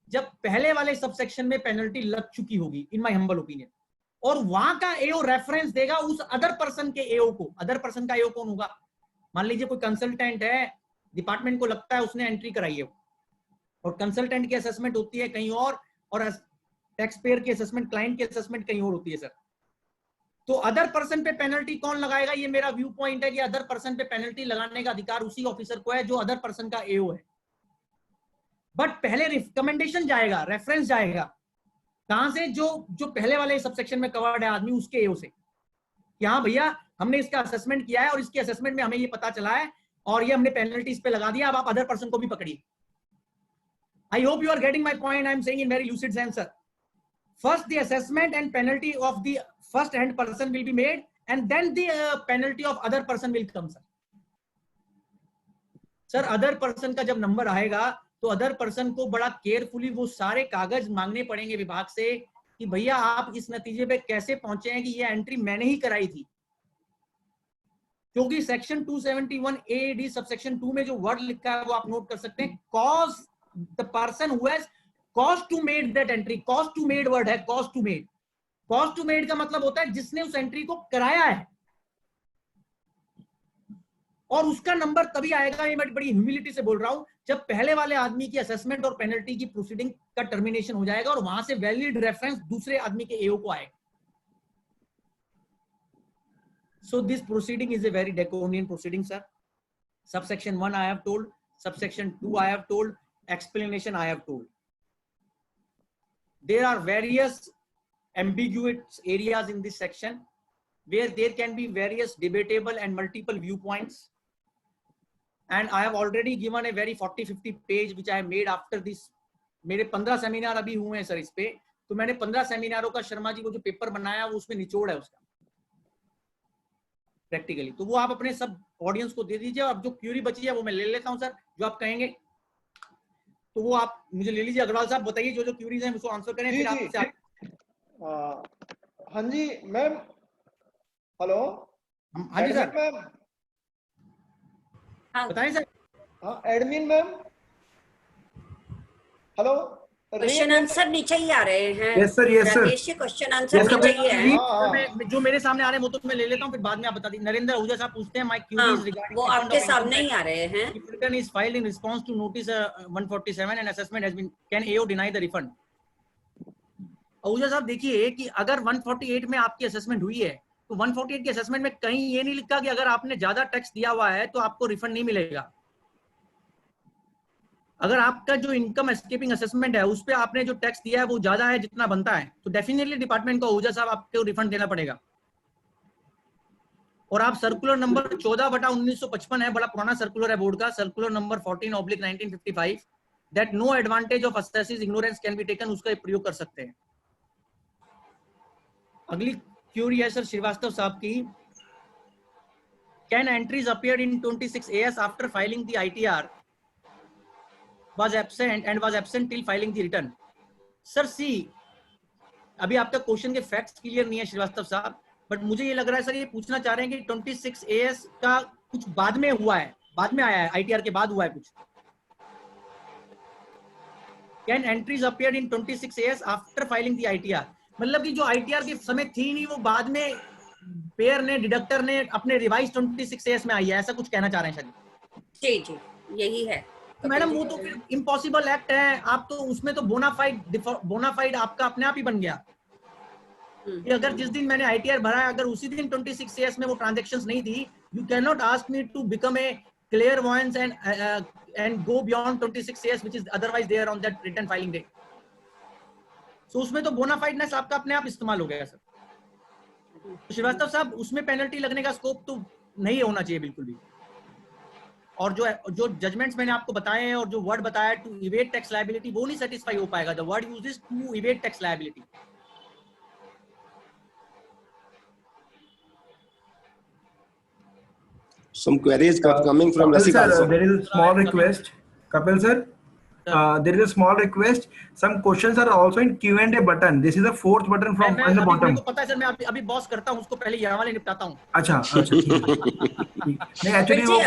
जब पहले वाले सबसेक्शन में पेनल्टी लग चुकी होगी, इन माय हम्बल ओपिनियन, और वहां का एओ रेफरेंस देगा उस अदर पर्सन के एओ को. अदर पर्सन का एओ कौन होगा? मान लीजिए कोई कंसल्टेंट है, डिपार्टमेंट को लगता है उसने एंट्री कराई है और कंसल्टेंट की असेसमेंट होती है कहीं और टैक्स पेयर की असेसमेंट, क्लाइंट की असेसमेंट कहीं और होती है सर. तो अदर पर्सन पे पेनल्टी कौन लगाएगा? ये मेरा व्यू पॉइंट है कि अदर पर्सन पे पेनल्टी लगाने का अधिकार उसी ऑफिसर को है जो अदर पर्सन का एओ है. बट पहले रिकमेंडेशन जाएगा, रेफरेंस जाएगा कहां से? जो पहले वाले सबसेक्शन में कवर्ड है आदमी, उसके एओ से कि हाँ भैया हमने इसका असेसमेंट किया है और इसके असेसमेंट में हमें ये पता चला है और ये हमने पेनल्टी इस पे लगा दिया, अब आप अदर पर्सन को भी पकड़िए. I hope you are getting my point. I am saying in very lucid sense sir. First the assessment and penalty of the first hand person will be made, and then the penalty of other person will come sir. Sir other person का जब number आएगा तो other person को बड़ा carefully वो सारे कागज मांगने पड़ेंगे विभाग से कि भैया आप इस नतीजे पे कैसे पहुंचे हैं कि ये एंट्री मैंने ही कराई थी. क्योंकि सेक्शन 271 AAD सबसेक्शन 2 में जो वर्ड लिखा है वो आप नोट कर सकते हैं. Cause the person who has cause to made that entry. Cause to made word है, cause to made. Cause to made का मतलब होता है जिसने उस एंट्री को कराया है, और उसका नंबर तभी आएगा, ये मैं बड़ी ह्यूमिलिटी से बोल रहा हूं, जब पहले वाले आदमी की असेसमेंट और पेनल्टी की प्रोसीडिंग का टर्मिनेशन हो जाएगा और वहां से वैलिड रेफरेंस दूसरे आदमी के एओ को आएगा. So this proceeding is a very draconian proceeding, sir. Subsection 1 I have told, subsection 2 I have told, explanation I have told. There are various ambiguous areas in this section where there can be various debatable and multiple viewpoints. And I have already given a very 40-50 page which I have made after this. मेरे 15 seminar अभी हुए हैं sir इस पे, तो मैंने 15 सेमिनारों का शर्मा जी को जो पेपर बनाया वो उसमें निचोड़ है उसका प्रैक्टिकली. तो वो आप अपने सब ऑडियंस को दे दीजिए. अब जो क्यूरी बची है वो मैं ले लेता हूं सर, जो आप कहेंगे तो वो आप मुझे ले लीजिए. अग्रवाल साहब बताइए जो क्यूरीज हैं उसको आंसर करें. फिर आप हाँ जी मैम. हेलो. हाँ जी सर मैम. बताएं सर. हाँ admin ma'am. Hello. Question answer नीचे ही आ रहे हैं। Yes sir, yes sir. Rakesh ji question answer नीचे ही है। जो मेरे सामने आ रहे हैं वो तो मैं ले लेता हूँ, फिर बाद में आप बता दी। नरेंद्र आहूजा साहब पूछते हैं, माय क्वेरीज रिगार्डिंग वो आपके सामने ही आ रहे हैं। if return is filed in response to notice 147 and assessment has been, can AO deny the refund? Ahuja साहब देखिए कि अगर 148 में आपकी असेसमेंट हुई है तो 148 के असेसमेंट में कहीं ये नहीं लिखा कि अगर आपने ज्यादा टैक्स दिया हुआ है तो आपको रिफंड नहीं मिलेगा। अगर आपका जो इनकम एस्केपिंग असेसमेंट है उस पे आपने जो टैक्स दिया है वो ज्यादा है जितना बनता है, तो डेफिनेटली डिपार्टमेंट को आहूजा साहब आपको रिफंड देना पड़ेगा। और आप सर्कुलर नंबर 14/1955 है, बड़ा पुराना सर्कुलर है बोर्ड का, circular number 14/1955 that no advantage of assessee's ignorance can be taken, उसका प्रयोग कर सकते हैं। अगली क्यूरी है सर श्रीवास्तव साहब की, can entries appeared in 26 AS after filing the ITR was absent and was absent till filing the return? Sir see, अभी आपका क्वेश्चन के फैक्ट्स क्लियर नहीं है श्रीवास्तव साहब, बट मुझे ये लग रहा है सर ये पूछना चाह रहे हैं कि 26 AS का कुछ बाद में हुआ है, बाद में आया है, ITR के बाद हुआ है कुछ। Can entries appeared in 26 AS after filing the ITR, मतलब कि जो ITR के समय थी नहीं वो बाद में पेयर ने, डिडक्टर ने अपने रिवाइज 26 AS में आई है, ऐसा कुछ कहना चाह रहे हैं शायद। जी जी यही है मैडम। वो तो फिर इम्पॉसिबल एक्ट है, आप तो उसमें तो बोनाफाइड आपका अपने आप ही बन गया कि अगर जिस दिन मैंने ITR भरा है अगर उसी दिन 26 AS में वो ट्रांजैक्शंस नहीं थी, you can not ask me to become a clairvoyance and go beyond 26 AS which is otherwise there on that return filing day. So उसमें तो बोनाफाइडनेस आपका अपने आप इस्तेमाल हो गया सर। तो श्रीवास्तव साहब उसमें पेनल्टी लगने का स्कोप तो नहीं होना चाहिए बिल्कुल भी। और जो जजमेंट्स मैंने आपको बताए हैं और जो वर्ड बताया टू इवेट टैक्स लायबिलिटी, वो नहीं सेटिस्फाई हो पाएगा। The word used is to evade tax liability. Some queries coming from Rasik also. There is a small request, Kapil sir. There is a small request. Some questions are also in Q&A button. This is the fourth button from on the bottom. मुझे पता है sir, मैं अभी boss करता हूं उसको, पहले यहाँ वाले निपटाता हूं। अच्छा नहीं एक्चुअली वो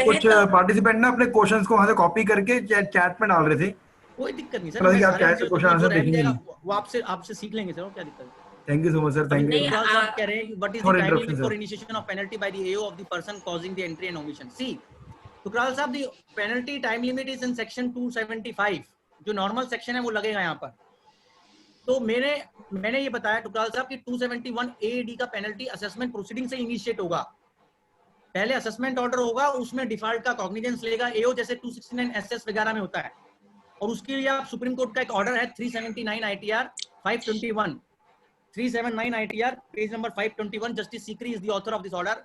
कुछ पार्टिसिपेंट ना अपने क्वेश्चंस को वहां से कॉपी करके चैट में डाल रहे थे। कोई दिक्कत नहीं सर, आप कैसे क्वेश्चन आंसर देखेंगे, वो आपसे सीख लेंगे सर, क्या दिक्कत है। Thank you so much sir, thank you. आप कह रहे हैं what is the timing before initiation of penalty by the AO of the person causing the entry and omission? See Thukral साहब, the penalty time limit is in section 275, जो normal section है वो लगेगा यहाँ पर। तो मैंने ये बताया टुकराल साहब कि 271 AD का पेनल्टी असेसमेंट प्रोसीडिंग से इनिशिएट होगा। पहले असेसमेंट ऑर्डर होगा, उसमें डिफॉल्ट का कॉग्निजेंस लेगा AO, जैसे 269 SS वगैरह में होता है। और उसके लिए आप सुप्रीम कोर्ट का एक ऑर्डर है 379 ITR 521, 379 ITR page number 521, justice Sikri is the author of this order,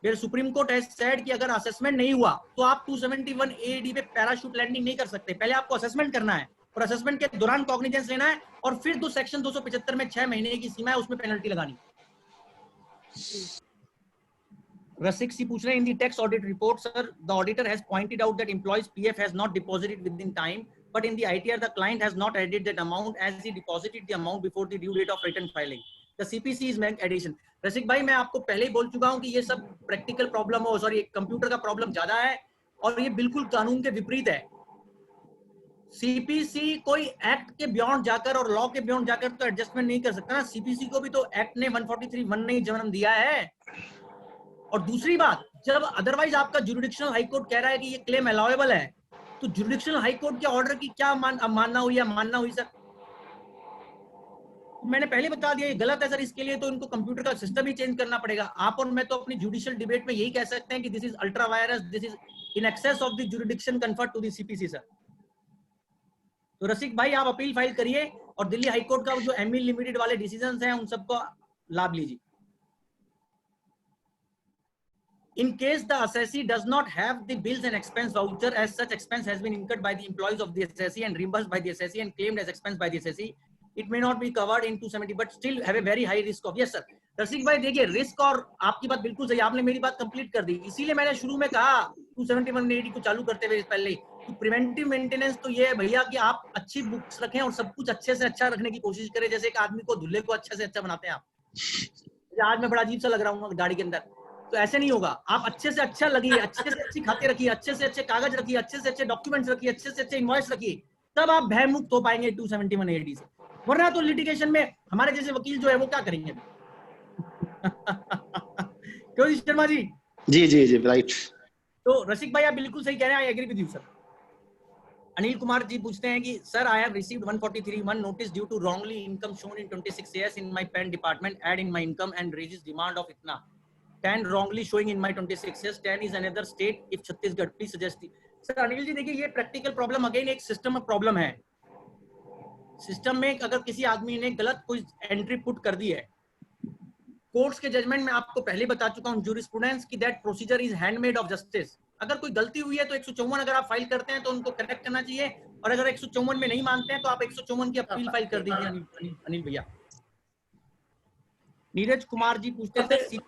where supreme court has said कि अगर असेसमेंट नहीं हुआ तो आप 271 AD पे पैराशूट लैंडिंग नहीं कर सकते। पहले आपको असेसमेंट करना है और असेसमेंट के दौरान कॉग्निजेंस लेना है, और फिर तो सेक्शन 275 में 6 महीने की सीमा है, उसमें पेनल्टी लगानी। रसिक सी पूछ रहे हैं, in the tax audit report sir the auditor has pointed out that employees PF has not deposited with in time, but in the ITR the client has not added that amount as he deposited the amount before the due date of return filing. The CPC is make addition. रसिक भाई, मैं आपको पहले ही बोल चुका हूं कि ये सब प्रैक्टिकल प्रॉब्लम हो, सॉरी कंप्यूटर का प्रॉब्लम ज्यादा है और ये बिल्कुल कानून के विपरीत है। CPC कोई एक्ट के बियॉन्ड जाकर और लॉ के बियॉन्ड जाकर तो एडजस्टमेंट नहीं कर सकता ना। CPC को भी तो एक्ट ने 143(1) ने जन्म दिया है। और दूसरी बात, जब अदरवाइज आपका जुरिडिक्शनल हाई कोर्ट कह रहा है कि ये क्लेम अलाउएबल है, तो जुरिडिक्शनल हाई कोर्ट के ऑर्डर की क्या मानना हुई या मानना हुई सर? मैंने पहले बता दिया ये गलत है सर। इसके लिए तो इनको कंप्यूटर का सिस्टम ही चेंज करना पड़ेगा। आप और मैं तो अपनी जुडिशियल डिबेट में यही कह सकते हैं कि this is ultra vires, this is in excess of the jurisdiction conferred to the CPC sir. तो रसिक भाई, आप अपील फाइल करिए और दिल्ली हाई कोर्ट का जो एमई लिमिटेड वाले डिसीजंस हैं उन सबको लाभ लीजिए। In case the assessee does not have the bills and expense voucher, as such expense has been incurred by the employees of the assessee and reimbursed by the assessee and claimed as expense by the assessee, it may not be covered in 270 but still have a very high risk of। yes sir, रसिक भाई देखिए, risk और आपकी बात बिल्कुल सही, आपने मेरी बात कंप्लीट कर दी। इसीलिए मैंने शुरू में कहा 271 AD को चालू करते हुए पहले कि प्रिवेंटिव मेंटेनेंस तो ये है भैया कि आप अच्छी बुक्स रखें और सब कुछ अच्छे से अच्छा रखने की कोशिश करें। जैसे एक आदमी को दूल्हे को अच्छे से अच्छा बनाते हैं आप। आज मैं बड़ा अजीब सा लग रहा हूँ गाड़ी के अंदर, तो ऐसे नहीं होगा। आप अच्छे से अच्छा लगिए, अच्छे से अच्छी खाते रखिए, अच्छे से अच्छे कागज रखिए, अच्छे से अच्छे डॉक्यूमेंट्स रखिए, अच्छे से अच्छे इनवॉइस रखिए, तब आप भय मुक्त हो पाएंगे 271 AD से, वरना तो लिटिगेशन में हमारे जैसे वकील जो है वो क्या करेंगे? क्यों जी शर्मा जी? जी जी जी राइट। तो रसिक भाई आप बिल्कुल सही कह रहे हैं, I agree with you sir. Anil Kumar ji पूछते हैं कि sir I have received 143(1) notice due to wrongly income shown in 26 years in my PAN department, add in my income and raises demand of इतना, 10 wrongly showing in my 26 years, 10 is another state if Chhattisgarh, please suggest। Sir Anil ji देखिए, ये practical problem again एक system में problem है। System में अगर किसी आदमी ने गलत कोई एंट्री पुट कर दी है, कोर्ट्स के जजमेंट में आपको पहले बता चुका हूं जूरिस्प्रूडेंस की that procedure is handmaid of justice. अगर कोई गलती हुई है तो 154 अगर आप फाइल करते हैं तो उनको करेक्ट करना चाहिए, और अगर 154 में नहीं मानते हैं तो आप 154 की अपील फाइल कर दीजिए। अनिल भैया। नीरज कुमार जी पूछते हैं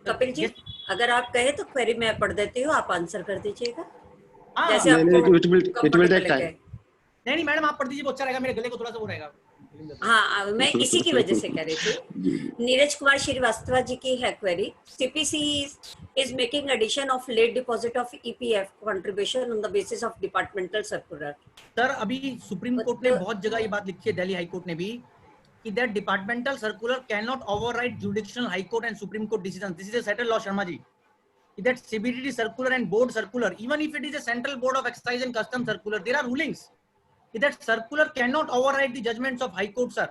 कपिल जी, अगर आप कहे तो क्वेरी मैं पढ़ देती हूँ, आप आंसर कर दीजिएगा जैसे नहीं, आपको it will take time। नहीं मैडम आप पढ़ दीजिए, वो अच्छा रहेगा, मेरे गले को थोड़ा सा वो रहेगा। हाँ, मैं इसी की वजह से कह रही थी। नीरज कुमार श्रीवास्तव जी की है query, CPC is making addition of late deposit of EPF contribution on the basis of departmental circular। Sir अभी सुप्रीम कोर्ट ने बहुत जगह ये बात लिखी है, दिल्ली हाई कोर्ट ने भी, कि that departmental circular cannot override judicial high court and supreme court decision. This is a settled law Sharma ji, that CBDT circular and board circular, even if it is a central board of excise and custom circular, there are rulings that circular cannot override the judgments of high court sir।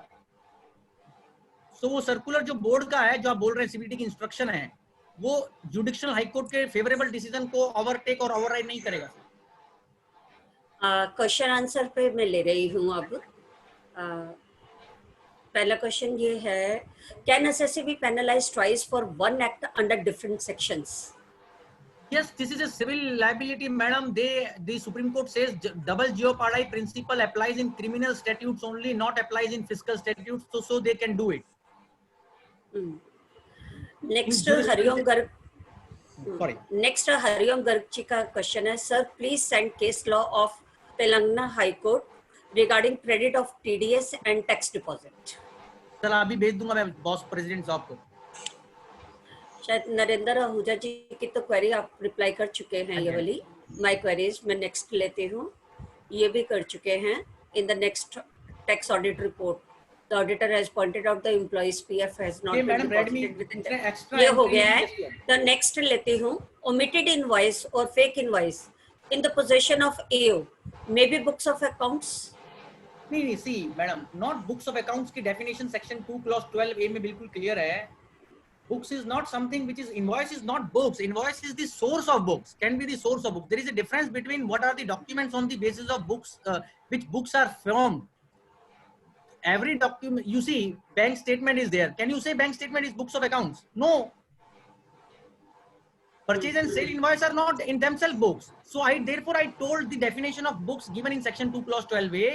so वो circular जो board का है, जो आप बोल रहे हैं CBDT की इंस्ट्रक्शन है, वो जुडिशियल हाई कोर्ट के फेवरेबल डिसीजन को ओवरटेक और ओवरराइड नहीं करेगा। क्वेश्चन आंसर पे मैं ले रही हूँ अब। पहला क्वेश्चन ये है, can assessee be penalized twice for one act under different sections? Yes, this is a civil liability, madam. The Supreme Court says double jeopardy principle applies in criminal statutes only, not applies in fiscal statutes. So they can do it. Next, Hariom Garg. Sorry. Next, Hariom Garg ji का question है, sir please send case law of Telangana high court regarding credit of TDS and tax deposit. Sir अभी भेज दूंगा मैं boss president साहब को। शायद नरेंद्र आहूजा जी की तो क्वेरी आप रिप्लाई कर चुके हैं, ये वाली माय क्वेरीज। मैं नेक्स्ट लेती हूँ, ये भी कर चुके हैं। In the next tax audit report the auditor has pointed out the employees PF has not been deposited within. ये हो गया है। द नेक्स्ट लेती हूँ, ओमिटेड इनवॉइस और fake invoice in the position of AO may be books of accounts. नहीं see madam, not books of accounts की definition section 2 clause 12A में बिल्कुल क्लियर है। Books is not something which is, invoice is not books. Invoice is the source of books, can be the source of books. There is a difference between what are the documents on the basis of books, which books are formed. Every document, you see, bank statement is there. Can you say bank statement is books of accounts? No. Purchase and sale invoice are not in themselves books. So therefore I told the definition of books given in section 2 clause 12A,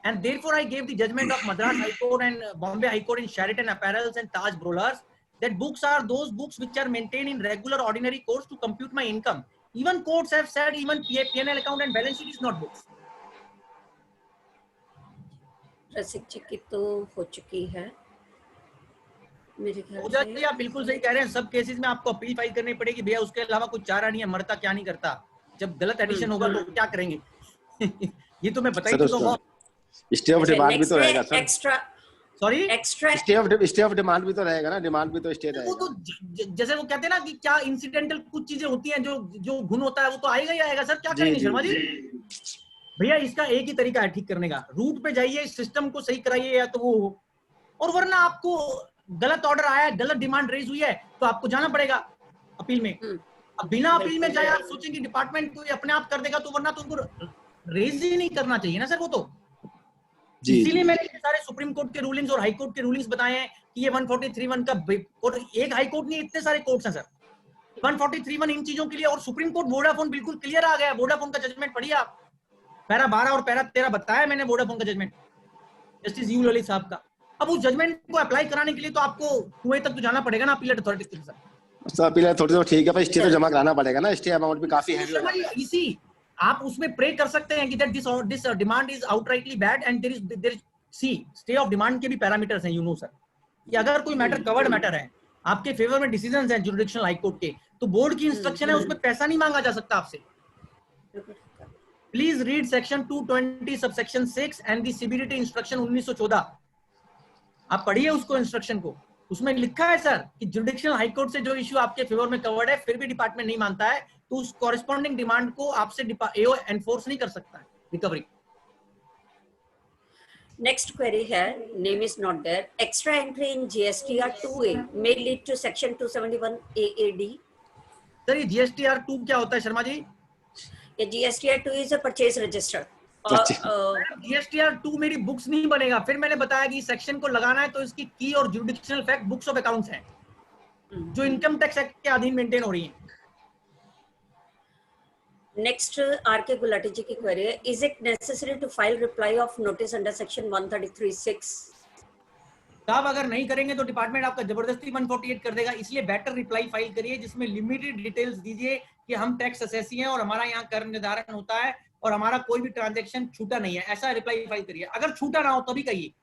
and therefore I gave the judgment of Madras High Court and Bombay High Court in Sheraton Apparels and Taj Brawlers, that books are those books which are maintained in regular ordinary course to compute my income. Even courts have said even P&L account and balance sheet is not books. रसिक जी की तो हो चुकी है मेरे ख्याल से। जी आप बिल्कुल सही कह रहे हैं, सब केसेस में आपको अपील फाइल करनी पड़ेगी भैया, उसके अलावा कुछ चारा नहीं है। मरता क्या नहीं करता, जब गलत एडिशन होगा तो क्या करेंगे? ये तो मैं बता ही चुका हूं। स्टे ऑफ डिमांड भी तो रहेगा sir. Extra sorry, extra stay of demand भी तो रहेगा ना, डिमांड भी तो स्टे रहेगा। वो तो जैसे वो कहते हैं ना कि क्या इंसिडेंटल कुछ चीजें होती हैं, जो गुण होता है वो तो आएगा ही आएगा सर। क्या करेंगे शर्मा जी? भैया इसका एक ही तरीका है ठीक करने का, रूट पे जाइए, सिस्टम को सही कराइए, या तो वो हो, और वरना आपको गलत ऑर्डर आया है, गलत डिमांड रेज हुई है, तो आपको जाना पड़ेगा अपील में। अब बिना अपील में जाए आप सोचेंगे डिपार्टमेंट को अपने आप कर देगा, तो वरना तो उनको रेज ही नहीं करना चाहिए ना सर वो तो। इसीलिए मैंने सारे सुप्रीम कोर्ट के रूलिंग्स और हाई कोर्ट के रूलिंग्स बताए हैं कि ये 143(1) का, और एक हाई कोर्ट नहीं, इतने सारे कोर्ट्स हैं सर 143(1) इन चीजों के लिए। और सुप्रीम कोर्ट वोडाफोन बिल्कुल क्लियर आ गया, वोडाफोन का जजमेंट पढ़िए आप, पैरा 12 और पैरा 13 बताया मैंने वोडाफोन का जजमेंट, जस्टिस यू ललित साहब का। अब उस जजमेंट को अप्लाई कराने के लिए तो आपको कुएं तक तो जाना पड़ेगा ना अपीलेट अथॉरिटी के साथ। सर अपीलेट अथॉरिटी तो ठीक है, पर स्टे तो जमा कराना पड़ेगा ना, स्टे अमाउंट भी काफी है। इसी आप उसमें प्रे कर सकते हैं कि that this demand is outrightly bad and there is see stay of demand के भी पैरामीटर्स हैं, यू नो सर, कि अगर कोई मैटर कवर्ड मैटर है, आपके फेवर में डिसीजंस हैं जुडिशियल हाई कोर्ट के, तो बोर्ड की इंस्ट्रक्शन है, उसमें पैसा नहीं मांगा जा सकता आपसे। Please read section 220 subsection 6 and the CBDT instruction 1914। आप पढ़िए उसको, इंस्ट्रक्शन को। उसमें लिखा है सर कि जुडिशियल हाईकोर्ट से जो इश्यू आपके फेवर में कवर्ड है, फिर भी डिपार्टमेंट नहीं मानता है, तो उस कॉरेस्पॉन्डिंग डिमांड को आपसे एओ एनफोर्स नहीं कर सकता है recovery. Next query here, name is not there. Extra entry in GSTR 2A may lead to section 271 AAD. Sir ये GSTR 2 क्या होता है शर्मा जी? ये GSTR 2 is a purchase register. GSTR 2 मेरी बुक्स नहीं बनेगा। फिर मैंने बताया कि सेक्शन को लगाना है तो इसकी की और judicial fact books of accounts हैं, जो इनकम टैक्स एक्ट के अधीन मेंटेन हो रही हैं। Next, R.K. Gulati ji की query है, is it necessary to file reply of notice under section 133(6)? साहब अगर नहीं करेंगे तो डिपार्टमेंट आपका जबरदस्ती 148 कर देगा, इसलिए बेटर रिप्लाई फाइल करिए जिसमें लिमिटेड डिटेल्स दीजिए कि हम टैक्स असेसी हैं और हमारा यहाँ कर निर्धारण होता है और हमारा कोई भी ट्रांजैक्शन छूटा नहीं है, ऐसा रिप्लाई फाइल करिए। अगर छूटा ना हो तभी कहिए।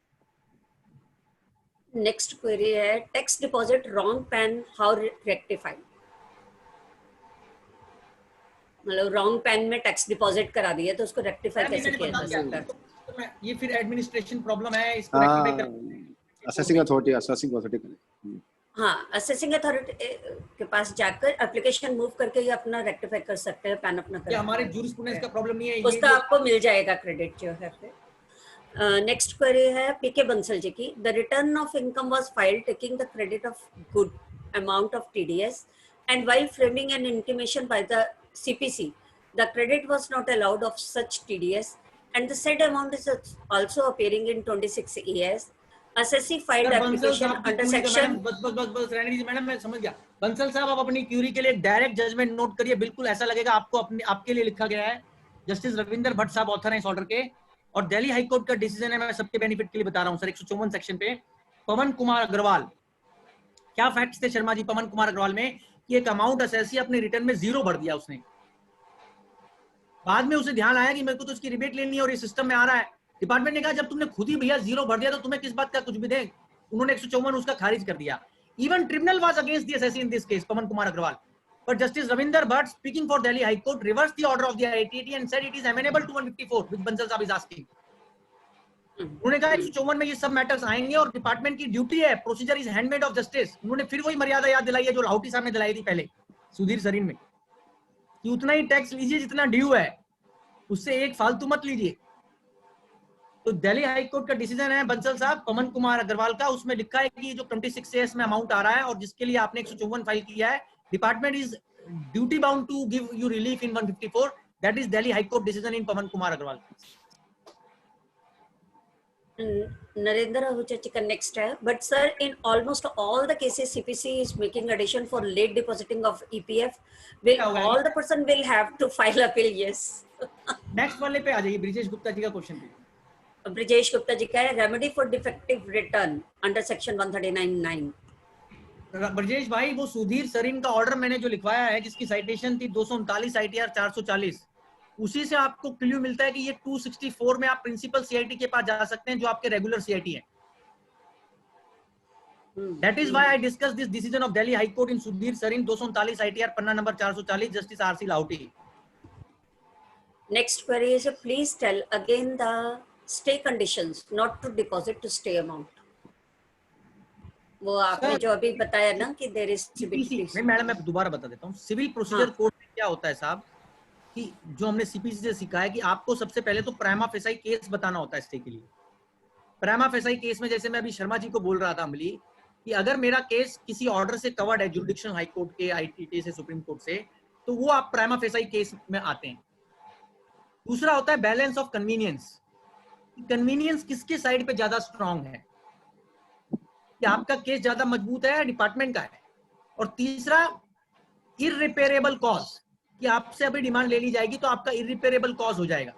Next query है, tax deposit wrong PAN, how rectified? मतलब रॉन्ग पैन में टैक्स डिपॉजिट करा दिया तो उसको रेक्टिफाई कैसे किया जा सकता है? ये फिर एडमिनिस्ट्रेशन प्रॉब्लम है, इसको रेक्टिफाई कर असेसिंग अथॉरिटी हाँ, असेसिंग अथॉरिटी के पास जाकर एप्लीकेशन मूव करके ये अपना रेक्टिफाई कर सकते हैं, पैन अपना कर। हमारे जूरिस्प्रूडेंस का प्रॉब्लम नहीं है, उसका आपको मिल जाएगा क्रेडिट जो है। फिर नेक्स्ट क्वेरी है पीके बंसल जी की, the return of income was filed taking the credit of good amount of TDS and while framing N intimation by the CPC, the credit was not allowed of such TDS and the said amount is also appearing in 26 ES. Assessee filed application under section। बस रहने दीजिए madam, मैं समझ गया। बंसल साहब आप अपनी Curie के लिए डायरेक्ट जजमेंट नोट करिए, बिल्कुल ऐसा लगेगा आपको अपने आपके लिए लिखा गया है। जस्टिस रविंदर भट्ट साहब ऑथर हैं इस ऑर्डर के, और दिल्ली हाई कोर्ट का डिसीजन है, मैं सबके बेनिफिट के लिए बता रहा हूँ सर। 154 सेक्शन पे पवन कुमार अग्रवाल, क्या फैक्ट्स थे शर्मा जी पवन कुमार अग्रवाल में कि एक अमाउंट असेसी अपने रिटर्न में 0 भर दिया उसने। बाद में उसे ध्यान आया कि मेरे को तो इसकी रिबेट लेनी है और ये सिस्टम में आ रहा है। डिपार्टमेंट ने कहा जब तुमने खुद ही भैया 0 भर दिया तो तुम्हें किस बात का कुछ भी दे। उन्होंने 154 उसका खारिज कर दिया। Even tribunal was against the assessee in this case, Pawan Kumar Agarwal, but Justice Ravinder Bhatt, speaking for Delhi High Court, reversed the order of the ITT and said it is amenable to 154, which Bansal साहब is asking. उन्होंने कहा 154 में ये सब matters आएंगे और department की duty है, procedure is handmaid of justice. उन्होंने फिर वही मर्यादा याद दिलाई है जो लाहौटी साहब ने दिलाई थी पहले सुधीर सरीन में, कि उतना ही टैक्स लीजिए जितना ड्यू है, उससे एक फालतू मत लीजिए। तो दिल्ली हाई कोर्ट का डिसीजन है बंसल साहब पवन कुमार अग्रवाल का, उसमें लिखा है कि जो 26 एस में अमाउंट आ रहा है और जिसके लिए आपने 154 फाइल किया है, department is duty bound to give you relief in 154। That is Delhi high court decision in Pawan Kumar Agarwal. Narendra Ahuja ka next है, but sir in almost all the cases CPC is making addition for late depositing of EPF, will all the person will have to file appeal? Yes. Next वाले पे आ जाइए, ब्रिजेश गुप्ता जी का question पे। ब्रिजेश गुप्ता जी का है, remedy for defective return under section 139(9). Brajesh भाई वो सुधीर सरीन का ऑर्डर मैंने जो लिखवाया है जिसकी साइटेशन थी 239 ITR 440, उसी से आपको क्लू मिलता है कि ये 264 में आप प्रिंसिपल सीआईटी के पास जा सकते हैं जो आपके रेगुलर सीआईटी है। That is why I discuss this decision of Delhi high court in Sudhir Sarin 239 ITR पन्ना number 440, justice R C Lahoti. Next query is please tell again the stay conditions not to deposit to stay amount. वो आपने जो अभी बताया ना कि there is नहीं madam, मैं दोबारा बता देता हूँ। सिविल प्रोसीजर कोड में क्या होता है साहब कि जो हमने सीपीसी से सीखा है कि आपको सबसे पहले तो प्राइमा फेसाई केस बताना होता है स्टे के लिए। प्राइमा फेसाई केस में जैसे मैं अभी शर्मा जी को बोल रहा था अमली कि अगर मेरा केस किसी ऑर्डर से कवर्ड है जुरिडिक्शन हाई कोर्ट के, आईटीटी से, सुप्रीम कोर्ट से, तो वो आप प्राइमा फेसाई केस में आते हैं। दूसरा होता है बैलेंस ऑफ कन्वीनियंस, कन्वीनियंस किसके साइड पे ज्यादा स्ट्रांग है, कि आपका केस ज्यादा मजबूत है डिपार्टमेंट का है। और तीसरा इररिपेयरेबल कॉज, कि आपसे अभी डिमांड ले ली जाएगी तो आपका इररिपेयरेबल कॉज हो जाएगा।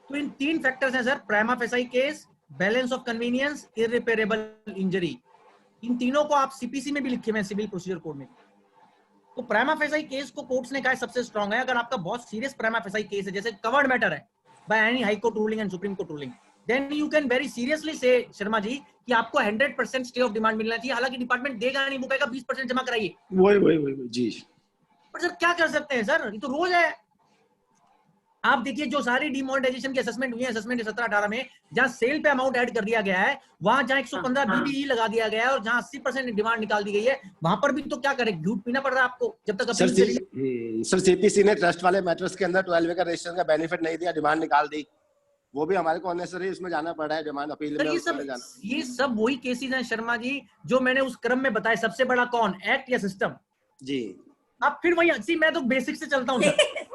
तो इन 3 फैक्टर्स हैं sir, prima facie case, balance of convenience, irreparable injury. इन तीनों को आप सीपीसी में भी लिखे हुए हैं, सिविल प्रोसीजर कोड में। तो प्राइमा फेसाई केस को कोर्ट्स ने कहा सबसे स्ट्रांग है। अगर आपका बहुत सीरियस प्राइमा फेसाई केस है, जैसे कवर्ड मैटर है by any high court ruling and supreme court ruling, then you can very seriously say Sharma जी कि आपको 100% स्टे ऑफ डिमांड मिलना चाहिए। हालांकि डिपार्टमेंट देगा नहीं, वो कहेगा 20% जमा कराइए। वही जी। पर सर क्या कर सकते हैं सर, ये तो रोज है। आप देखिए जो सारी डिमोनेटाइजेशन की असेसमेंट हुई है असेसमेंट 17-18 में, जहां सेल पे अमाउंट ऐड कर दिया गया है, वहां जहां 115 बीबीई लगा दिया गया है और जहां 80% डिमांड निकाल दी गई है, वहां पर भी तो क्या करें, झूठ पीना पड़ रहा है आपको जब तक अपील चली। सर सीपीसी ने ट्रस्ट वाले मैटर्स के अंदर 12 का रजिस्ट्रेशन का बेनिफिट नहीं दिया, डिमांड निकाल दी, वो भी हमारे को अननेसेसरी उसमें जाना पड़ रहा है, डिमांड अपील में ये सब वही केसेस हैं शर्मा जी जो मैंने उस क्रम में बताया। सबसे बड़ा कौन, एक्ट या सिस्टम? जी आप फिर वही अच्छी, मैं तो बेसिक से चलता हूँ सर।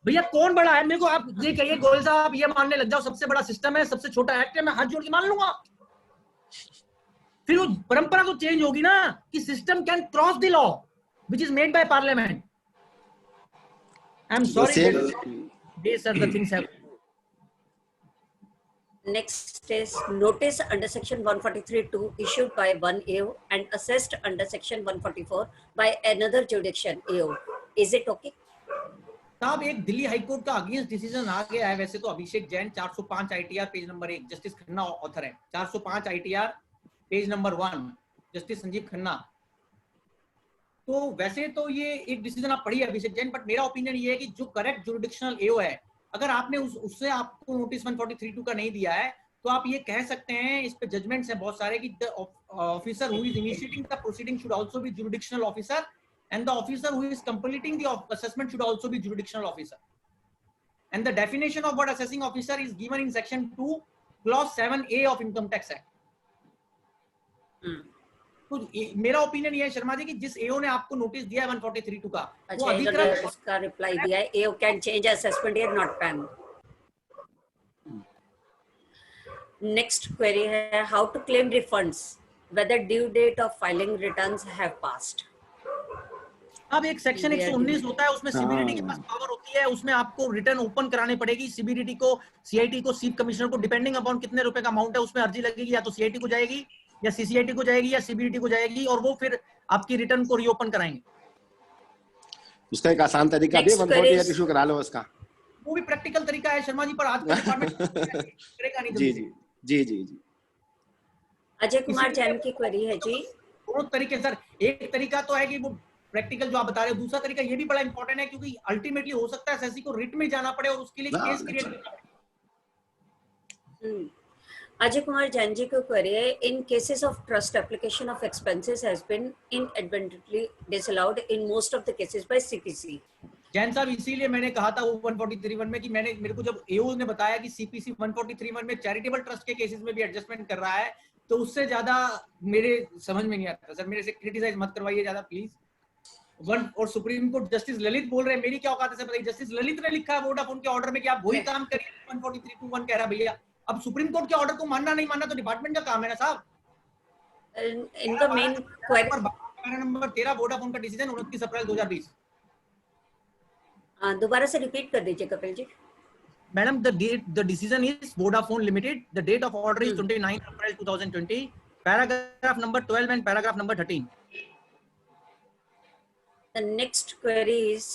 भैया कौन बड़ा है, मेरे को आप ये कहिए गोयल साहब, आप ये मानने लग जाओ सबसे बड़ा सिस्टम है, सबसे छोटा एक्ट है, मैं हाथ जोड़ के मान लूंगा। फिर वो परंपरा तो चेंज होगी ना कि system can cross the law which is made by parliament. I am sorry, these are the things have. Next is notice under section 143(2) issued by one AO and assessed under section 144 by another jurisdiction AO. Is it okay? साहब एक Delhi high court का against decision आ गया है। वैसे तो Abhishek Jain 405 ITR page number 1 justice Khanna author है, 405 ITR page number 1 justice Sanjeev Khanna. तो वैसे तो ये एक डिसीजन आप पढ़िए अभिषेक जैन, बट मेरा ओपिनियन ये है कि जो करेक्ट जुरिडिक्शनल एओ है, अगर आपने उससे आपको नोटिस 143(2) का नहीं दिया है तो आप ये कह सकते हैं, इस पे जजमेंट्स हैं बहुत सारे कि the officer who is initiating the proceeding should also be jurisdictional officer and the officer who is completing the assessment should also be jurisdictional officer. And the definition of what assessing officer is given in section 2 clause 7A of income tax act. तो मेरा opinion ये है शर्मा जी कि जिस एओ ने आपको notice दिया है 143(2) का, वो अधिकृत उसका रिप्लाई दिया है, AO can change assessment year not PAN. Next query है how to claim refunds whether due date of filing returns have passed. अब एक सेक्शन 119 होता है, उसमें सीबीडीटी के पास पावर होती है, उसमें आपको रिटर्न ओपन करानी पड़ेगी। सीबीडीटी को, सीआईटी को, चीफ कमिश्नर को, डिपेंडिंग अपॉन कितने रुपए का अमाउंट है उसमें अर्जी लगेगी, या तो सीआईटी को जाएगी या सीसीआईटी को जाएगी या सीबीडीटी को जाएगी, और वो फिर आपकी रिटर्न को रीओपन कराएंगे। उसका एक आसान तरीका भी 148 इशू करा लो उसका, वो भी प्रैक्टिकल तरीका है शर्मा जी, पर आज का डिपार्टमेंट करेगा नहीं। जी जी जी जी जी। अजय कुमार जैन की क्वेरी है जी। दोनों तरीके सर, एक तरीका तो है कि वो प्रैक्टिकल जो आप बता रहे हो, दूसरा तरीका ये भी बड़ा इंपॉर्टेंट है क्योंकि अल्टीमेटली हो सकता है एसएससी को रिट में जाना पड़े और उसके लिए केस क्रिएट करना पड़े। अजय कुमार जैन जी को क्वेरी है, in cases of trust application of expenses has been inadvertently disallowed in most of the cases by CPC. Jain साहब इसीलिए मैंने कहा था वो 143(1) में कि मेरे को जब एओ ने बताया कि सीपीसी 143(1) में चैरिटेबल ट्रस्ट के केसेस में भी एडजस्टमेंट कर रहा है, तो उससे ज्यादा मेरे समझ में नहीं आता। सर मेरे से क्रिटिसाइज मत करवाइए ज्यादा प्लीज। और सुप्रीम कोर्ट जस्टिस ललित बोल रहे हैं, मेरी क्या औकात है सर बताइए। जस्टिस ललित ने लिखा है वोडाफोन के ऑर्डर में कि आप वही काम करिए 143(1) कह रहा है भैया। अब सुप्रीम कोर्ट के ऑर्डर को मानना नहीं मानना तो डिपार्टमेंट का काम है ना साहब। In the main query number 13 Vodafone का डिसीजन 29 अप्रैल 2020। दोबारा से रिपीट कर दीजिए Kapil ji. Madam the decision is Vodafone Limited, the date of order is 29 April 2020, paragraph number 12 and paragraph number 13. The next query is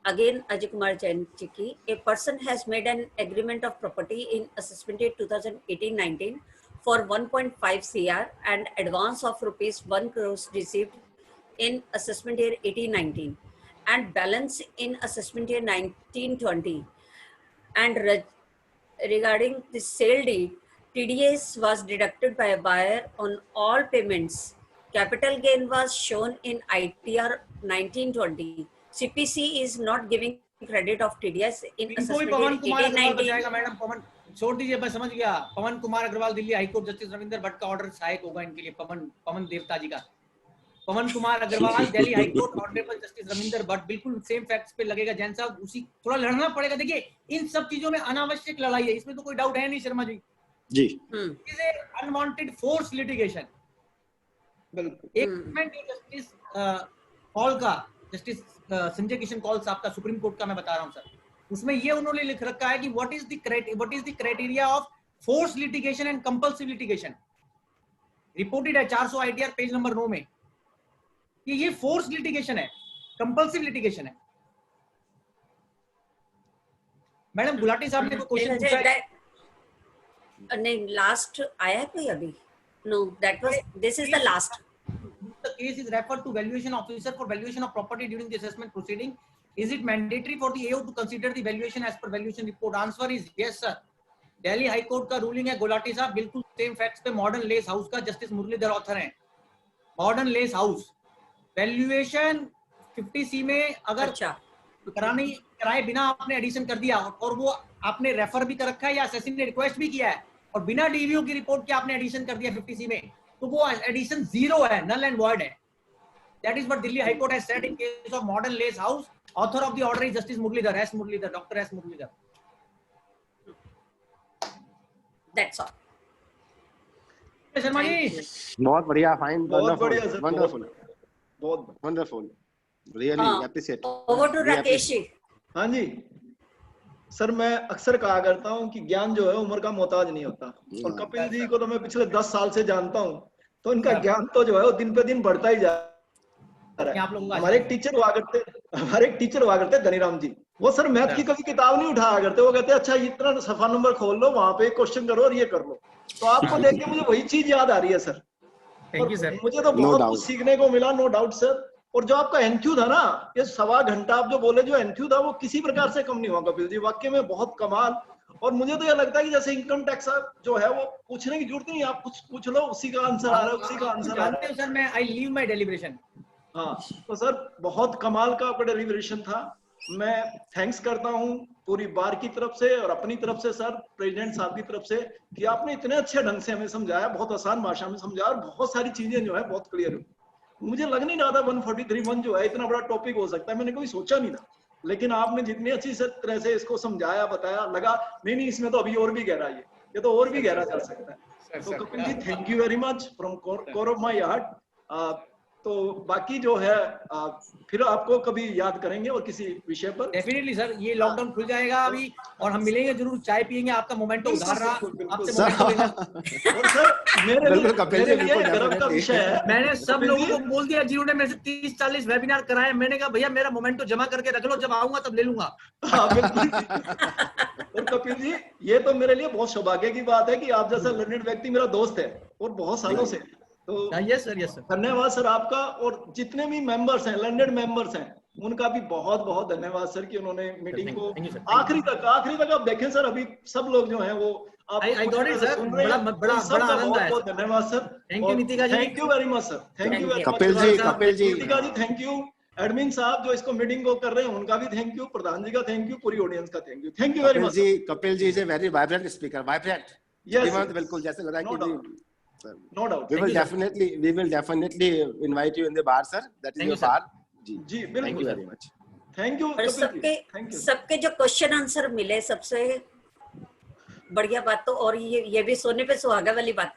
again Ajay Kumar Jain ji ki, a person has made an agreement of property in assessment year 2018-19 for 1.5 CR and advance of rupees 1 crore received in assessment year 18-19 and balance in assessment year 19-20. And regarding the sale deed, TDS was deducted by a buyer on all payments. Capital gain was shown in ITR 1920. CPC is not giving credit of TDS in assessment पवन कुमार अग्रवाल 18-19. जाएगा madam. पवन छोड़ दीजिए, मैं समझ गया। पवन Kumar Agrawal Delhi high court justice Ravinder Bhatt का order सहायक होगा इनके लिए। पवन देवता जी का Pawan Kumar Agrawal Delhi high court honourable justice Ravinder Bhatt, बिल्कुल सेम फैक्ट्स पे लगेगा। जैन साहब उसी थोड़ा लड़ना पड़ेगा। देखिए इन सब चीजों में अनावश्यक लड़ाई है, इसमें तो कोई डाउट है नहीं शर्मा जी। जी अनवांटेड फोर्स लिटिगेशन। बिल्कुल। एक जस्टिस कॉल का, जस्टिस संजय किशन कौल साहब का, सुप्रीम कोर्ट का मैं बता रहा हूँ सर, उसमें ये उन्होंने लिख रखा है कि what is the criteria of force litigation and compulsive litigation. Reported है 400 आईटीआर पेज नंबर 9 में। ये फोर्स लिटिगेशन है, कंपल्सिव लिटिगेशन है। मैडम गुलाटी साहब ने कोई क्वेश्चन पूछा है? नहीं, लास्ट आया है कोई अभी? No, that was, this is the last. The case is referred to valuation officer for valuation of property during the assessment proceeding. Is it mandatory for the AO to consider the valuation as per valuation report? Answer is yes, sir. Delhi high court का ruling है गुलाटी साहब, बिल्कुल same facts पे modern lace house का justice Muralidhar author हैं। Modern lace house valuation 50C में अगर कराए बिना आपने एडिशन कर दिया और वो आपने रेफर भी कर रखा है या असेसिंग ने रिक्वेस्ट भी किया है और बिना डीवीओ की रिपोर्ट के आपने एडिशन कर दिया 50C में, तो वो एडिशन जीरो है, नल एंड वॉइड है। That is what Delhi high court has said in case of modern lace house. Author of the order is justice Muralidhar, S Muralidhar, doctor S Muralidhar. That's all. Sharma ji बहुत बढ़िया, fine, बहुत बढ़िया sir, wonderful, बहुत wonderful, really appreciate. Over to Rakesh ji. हाँ जी sir, मैं अक्सर कहा करता हूँ कि ज्ञान जो है उम्र का मोहताज नहीं होता, और कपिल जी को तो मैं पिछले 10 साल से जानता हूँ, तो इनका ज्ञान तो जो है वो दिन पे दिन बढ़ता ही जा रहा है। हमारे एक टीचर हुआ करते धनीराम जी, वो सर मैथ की कभी किताब नहीं उठाया करते, वो कहते अच्छा इतना सफा नंबर खोल लो, वहां पे क्वेश्चन करो और ये कर लो। तो आपको देख के मुझे वही चीज याद आ रही है सर। Thank you sir. मुझे तो बहुत कुछ सीखने को मिला, नो डाउट सर। और जो आपका एनक्यू था ना, ये 1.25 घंटा आप जो बोले, जो एनक्यू था वो किसी प्रकार से कम नहीं हुआ कपिल जी, वाकई में बहुत कमाल। और मुझे तो ये लगता है कि जैसे इनकम टैक्स जो है वो पूछने की जरूरत नहीं, आप कुछ पूछ लो, उसी का आंसर आ रहा है, उसी का आंसर आ रहा है। सर मैं आई लीव माय डेलिब्रेशन। हाँ तो सर बहुत कमाल का आपका डेलिब्रेशन था। मैं थैंक्स करता हूँ पूरी बार की तरफ से और अपनी तरफ से सर, प्रेसिडेंट साहब की तरफ से, कि आपने इतने अच्छे ढंग से हमें समझाया, बहुत आसान भाषा में समझाया और बहुत सारी चीजें जो है बहुत क्लियर हुई। मुझे लग नहीं रहा था 143(1) जो है इतना बड़ा टॉपिक हो सकता है, मैंने कभी सोचा नहीं था, लेकिन आपने जितनी अच्छी तरह से इसको समझाया, बताया, लगा नहीं इसमें तो अभी और भी गहरा है, ये तो और भी गहरा जा सकता है। तो Kapil ji thank you very much from core of my heart. तो बाकी जो है फिर आपको कभी याद करेंगे और किसी विषय पर। डेफिनेटली सर, ये लॉकडाउन खुल जाएगा अभी और हम मिलेंगे जरूर, चाय पियेंगे, आपका मोमेंटो उधार रहा, आपसे मोमेंटो लेना। और सर मेरे लिए गर्व का विषय है, मैंने सब लोगों को बोल दिया जिन्होंने मेरे से 30-40 वेबिनार कराए, मैंने कहा भैया मेरा मोमेंटो जमा करके रख लो, जब आऊंगा तब ले लूंगा। और कपिल जी ये तो मेरे लिए बहुत सौभाग्य की बात है कि आप जैसा लर्निड व्यक्ति मेरा दोस्त है और बहुत सालों से। तो यस सर, यस सर, धन्यवाद सर आपका। और जितने भी मेंबर्स हैं, लर्निड मेंबर्स हैं, उनका भी बहुत बहुत धन्यवाद सर कि उन्होंने मीटिंग को आखिरी तक आप देखें सर, अभी सब लोग जो हैं वो I got it, sir. बड़ा आनंद आया। बहुत धन्यवाद sir. Thank you Nitika ji, thank you very much sir, thank you Kapil ji Nitika ji thank you, admin साहब जो इसको मीटिंग को कर रहे हैं उनका भी थैंक यू, प्रधान जी का थैंक यू, पूरी ऑडियंस का thank you very much. Kapil ji is a very vibrant speaker, vibrant, yes बिल्कुल जैसे लगा कि no doubt. we will definitely invite you in the bar sir, that is your bar। जी बिल्कुल, very much, thank you. और सबके जो question answer मिले, सबसे बढ़िया बात तो, और ये भी सोने पे सुहागा वाली बात